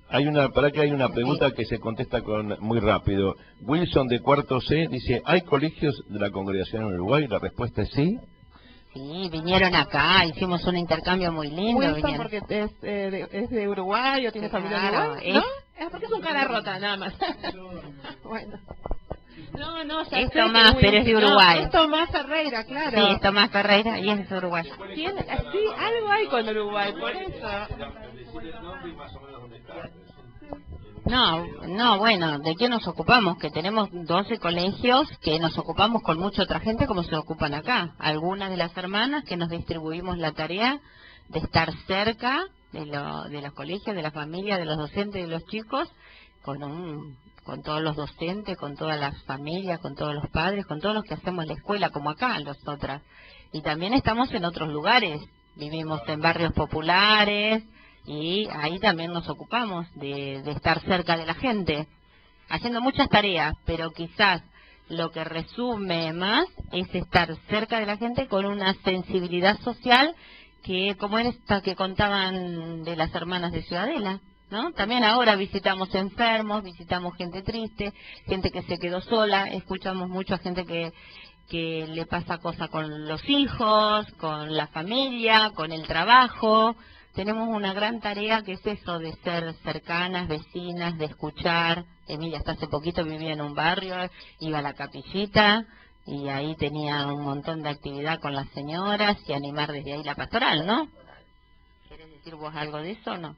Hay una pregunta que se contesta muy rápido. Wilson de cuarto C dice, ¿hay colegios de la congregación en Uruguay? La respuesta es sí. Sí, vinieron acá, hicimos un intercambio muy lindo. Wilson porque es de Uruguay o tiene familia en Uruguay, ¿no? Es porque es un cara rota, nada más. Bueno. No, ya es Tomás, pero es de Uruguay. Es Tomás Ferreira, claro. Sí, es Tomás Ferreira y es de Uruguay. Sí, algo hay con Uruguay, por eso. No, bueno, ¿de qué nos ocupamos? Que tenemos 12 colegios que nos ocupamos con mucha otra gente como se ocupan acá. Algunas de las hermanas que nos distribuimos la tarea de estar cerca de los colegios, de la familia, de los docentes, de los chicos, con todos los docentes, con todas las familias, con todos los padres, con todos los que hacemos en la escuela, como acá, nosotras. Y también estamos en otros lugares, vivimos en barrios populares, y ahí también nos ocupamos de estar cerca de la gente, haciendo muchas tareas, pero quizás lo que resume más es estar cerca de la gente con una sensibilidad social que, como en esta que contaban de las hermanas de Ciudadela, ¿no? También ahora visitamos enfermos, visitamos gente triste, gente que se quedó sola, escuchamos mucho a gente que le pasa cosas con los hijos, con la familia, con el trabajo. Tenemos una gran tarea que es eso de ser cercanas, vecinas, de escuchar. Emilia hasta hace poquito vivía en un barrio, iba a la capillita y ahí tenía un montón de actividad con las señoras y animar desde ahí la pastoral, ¿no? ¿Quieres decir vos algo de eso o no?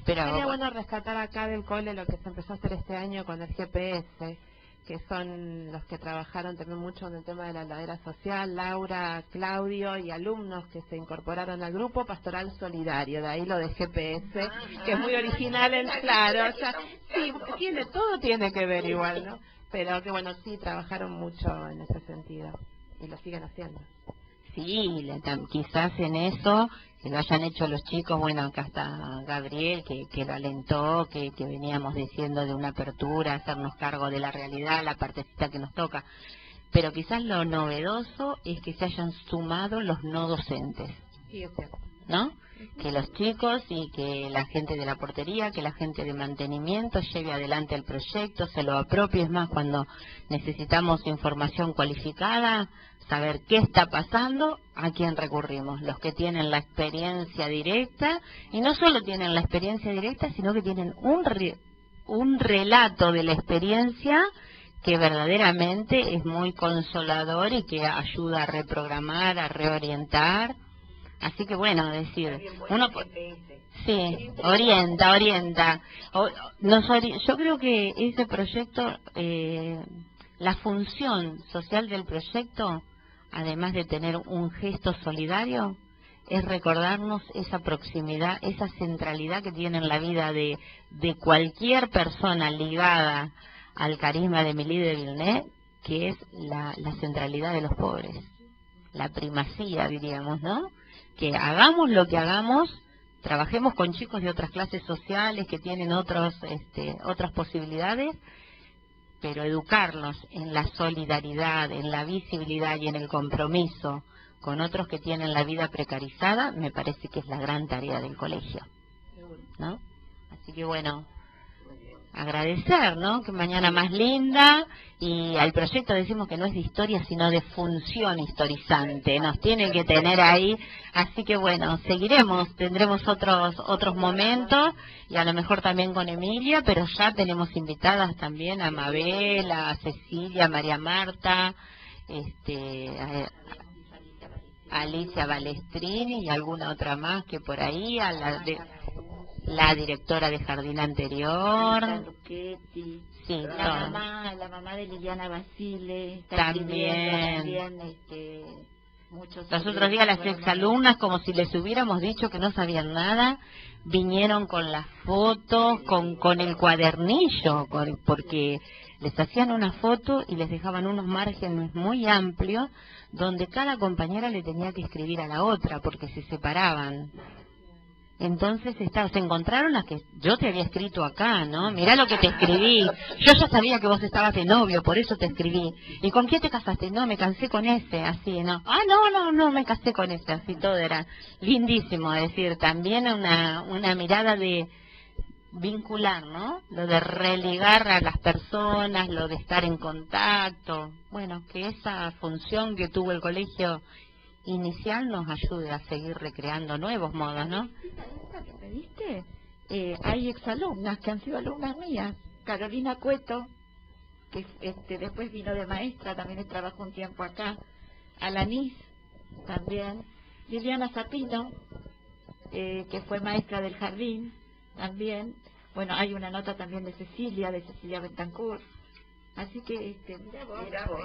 Pero sería bueno rescatar acá del cole lo que se empezó a hacer este año con el GPS, que son los que trabajaron también mucho en el tema de la ladera social, Laura, Claudio y alumnos que se incorporaron al grupo Pastoral Solidario, de ahí lo de GPS, que es muy original, claro, o sea, sí, todo tiene que ver igual, ¿no? Pero que bueno, sí, trabajaron mucho en ese sentido y lo siguen haciendo. Sí, quizás en eso, que lo hayan hecho los chicos, bueno, acá está Gabriel, que lo alentó, que veníamos diciendo de una apertura, hacernos cargo de la realidad, la partecita que nos toca. Pero quizás lo novedoso es que se hayan sumado los no docentes, Sí, es cierto. ¿no? Que los chicos y que la gente de la portería, que la gente de mantenimiento lleve adelante el proyecto, se lo apropie. Es más, cuando necesitamos información cualificada, saber qué está pasando, a quién recurrimos. Los que tienen la experiencia directa, y no solo tienen la experiencia directa, sino que tienen un relato de la experiencia que verdaderamente es muy consolador y que ayuda a reprogramar, a reorientar. Así que bueno, decir, uno sí, orienta. Yo creo que ese proyecto, la función social del proyecto, además de tener un gesto solidario, es recordarnos esa proximidad, esa centralidad que tiene en la vida de cualquier persona ligada al carisma de Émilie de Villeneuve, que es la centralidad de los pobres, la primacía, diríamos, ¿no? Que hagamos lo que hagamos, trabajemos con chicos de otras clases sociales que tienen otras posibilidades, pero educarlos en la solidaridad, en la visibilidad y en el compromiso con otros que tienen la vida precarizada, me parece que es la gran tarea del colegio, ¿no? Así que bueno, agradecer, ¿no? Que mañana más linda, y al proyecto decimos que no es de historia sino de función historizante, nos tienen que tener ahí, así que bueno, seguiremos, tendremos otros momentos y a lo mejor también con Emilia, pero ya tenemos invitadas también a Mabel, a Cecilia, a María Marta, a Alicia Balestrini y alguna otra más que por ahí, a la directora de jardín anterior, Luchetti, sí, la mamá de Liliana Basile, está también muchos. Los otros días las exalumnas, como si les hubiéramos dicho que no sabían nada, vinieron con las fotos, con el cuadernillo, porque les hacían una foto y les dejaban unos márgenes muy amplios donde cada compañera le tenía que escribir a la otra porque se separaban. Entonces se encontraron a que yo te había escrito acá, ¿no? Mirá lo que te escribí. Yo ya sabía que vos estabas de novio, por eso te escribí. ¿Y con quién te casaste? No, me casé con ese, así, ¿no? Ah, no, me casé con ese, así todo era lindísimo. Es decir, también una mirada de vincular, ¿no? Lo de religar a las personas, lo de estar en contacto. Bueno, que esa función que tuvo el colegio inicial nos ayude a seguir recreando nuevos modos, ¿no? ¿Esta que pediste? Hay exalumnas que han sido alumnas mías. Carolina Cueto, que después vino de maestra, también trabajó un tiempo acá. Alanis, también. Liliana Zapino, que fue maestra del jardín, también. Bueno, hay una nota también de Cecilia Betancourt. Así que, mira vos.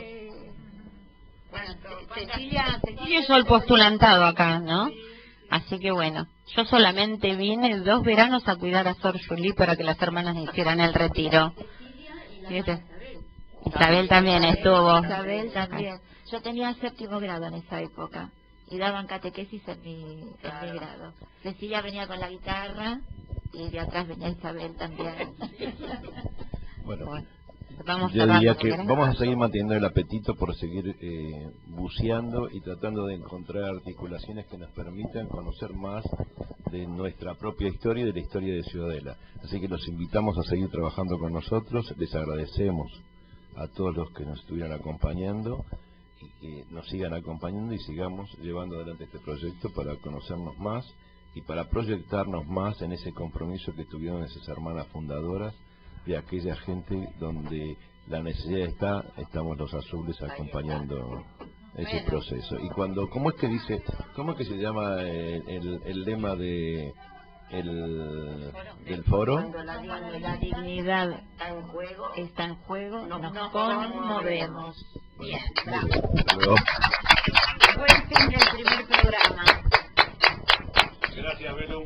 Bueno, Cecilia hizo el postulantado acá, ¿no? Así que bueno, yo solamente vine 2 veranos a cuidar a Sor Julie para que las hermanas hicieran el retiro. Isabel también estuvo. Isabel también. Yo tenía 7º grado en esa época y daban catequesis en mi grado. Cecilia venía con la guitarra y de atrás venía Isabel también. Bueno. Vamos Yo diría que vamos a seguir manteniendo el apetito por seguir buceando y tratando de encontrar articulaciones que nos permitan conocer más de nuestra propia historia y de la historia de Ciudadela. Así que los invitamos a seguir trabajando con nosotros. Les agradecemos a todos los que nos estuvieron acompañando y que nos sigan acompañando y sigamos llevando adelante este proyecto para conocernos más y para proyectarnos más en ese compromiso que tuvieron esas hermanas fundadoras de aquella gente donde la necesidad estamos los azules acompañando ese proceso. Y cuando, ¿cómo es que se llama el lema del foro? Cuando la dignidad está en juego, nos conmovemos. Bien, bravo. Buen fin del primer programa. Gracias, Belu.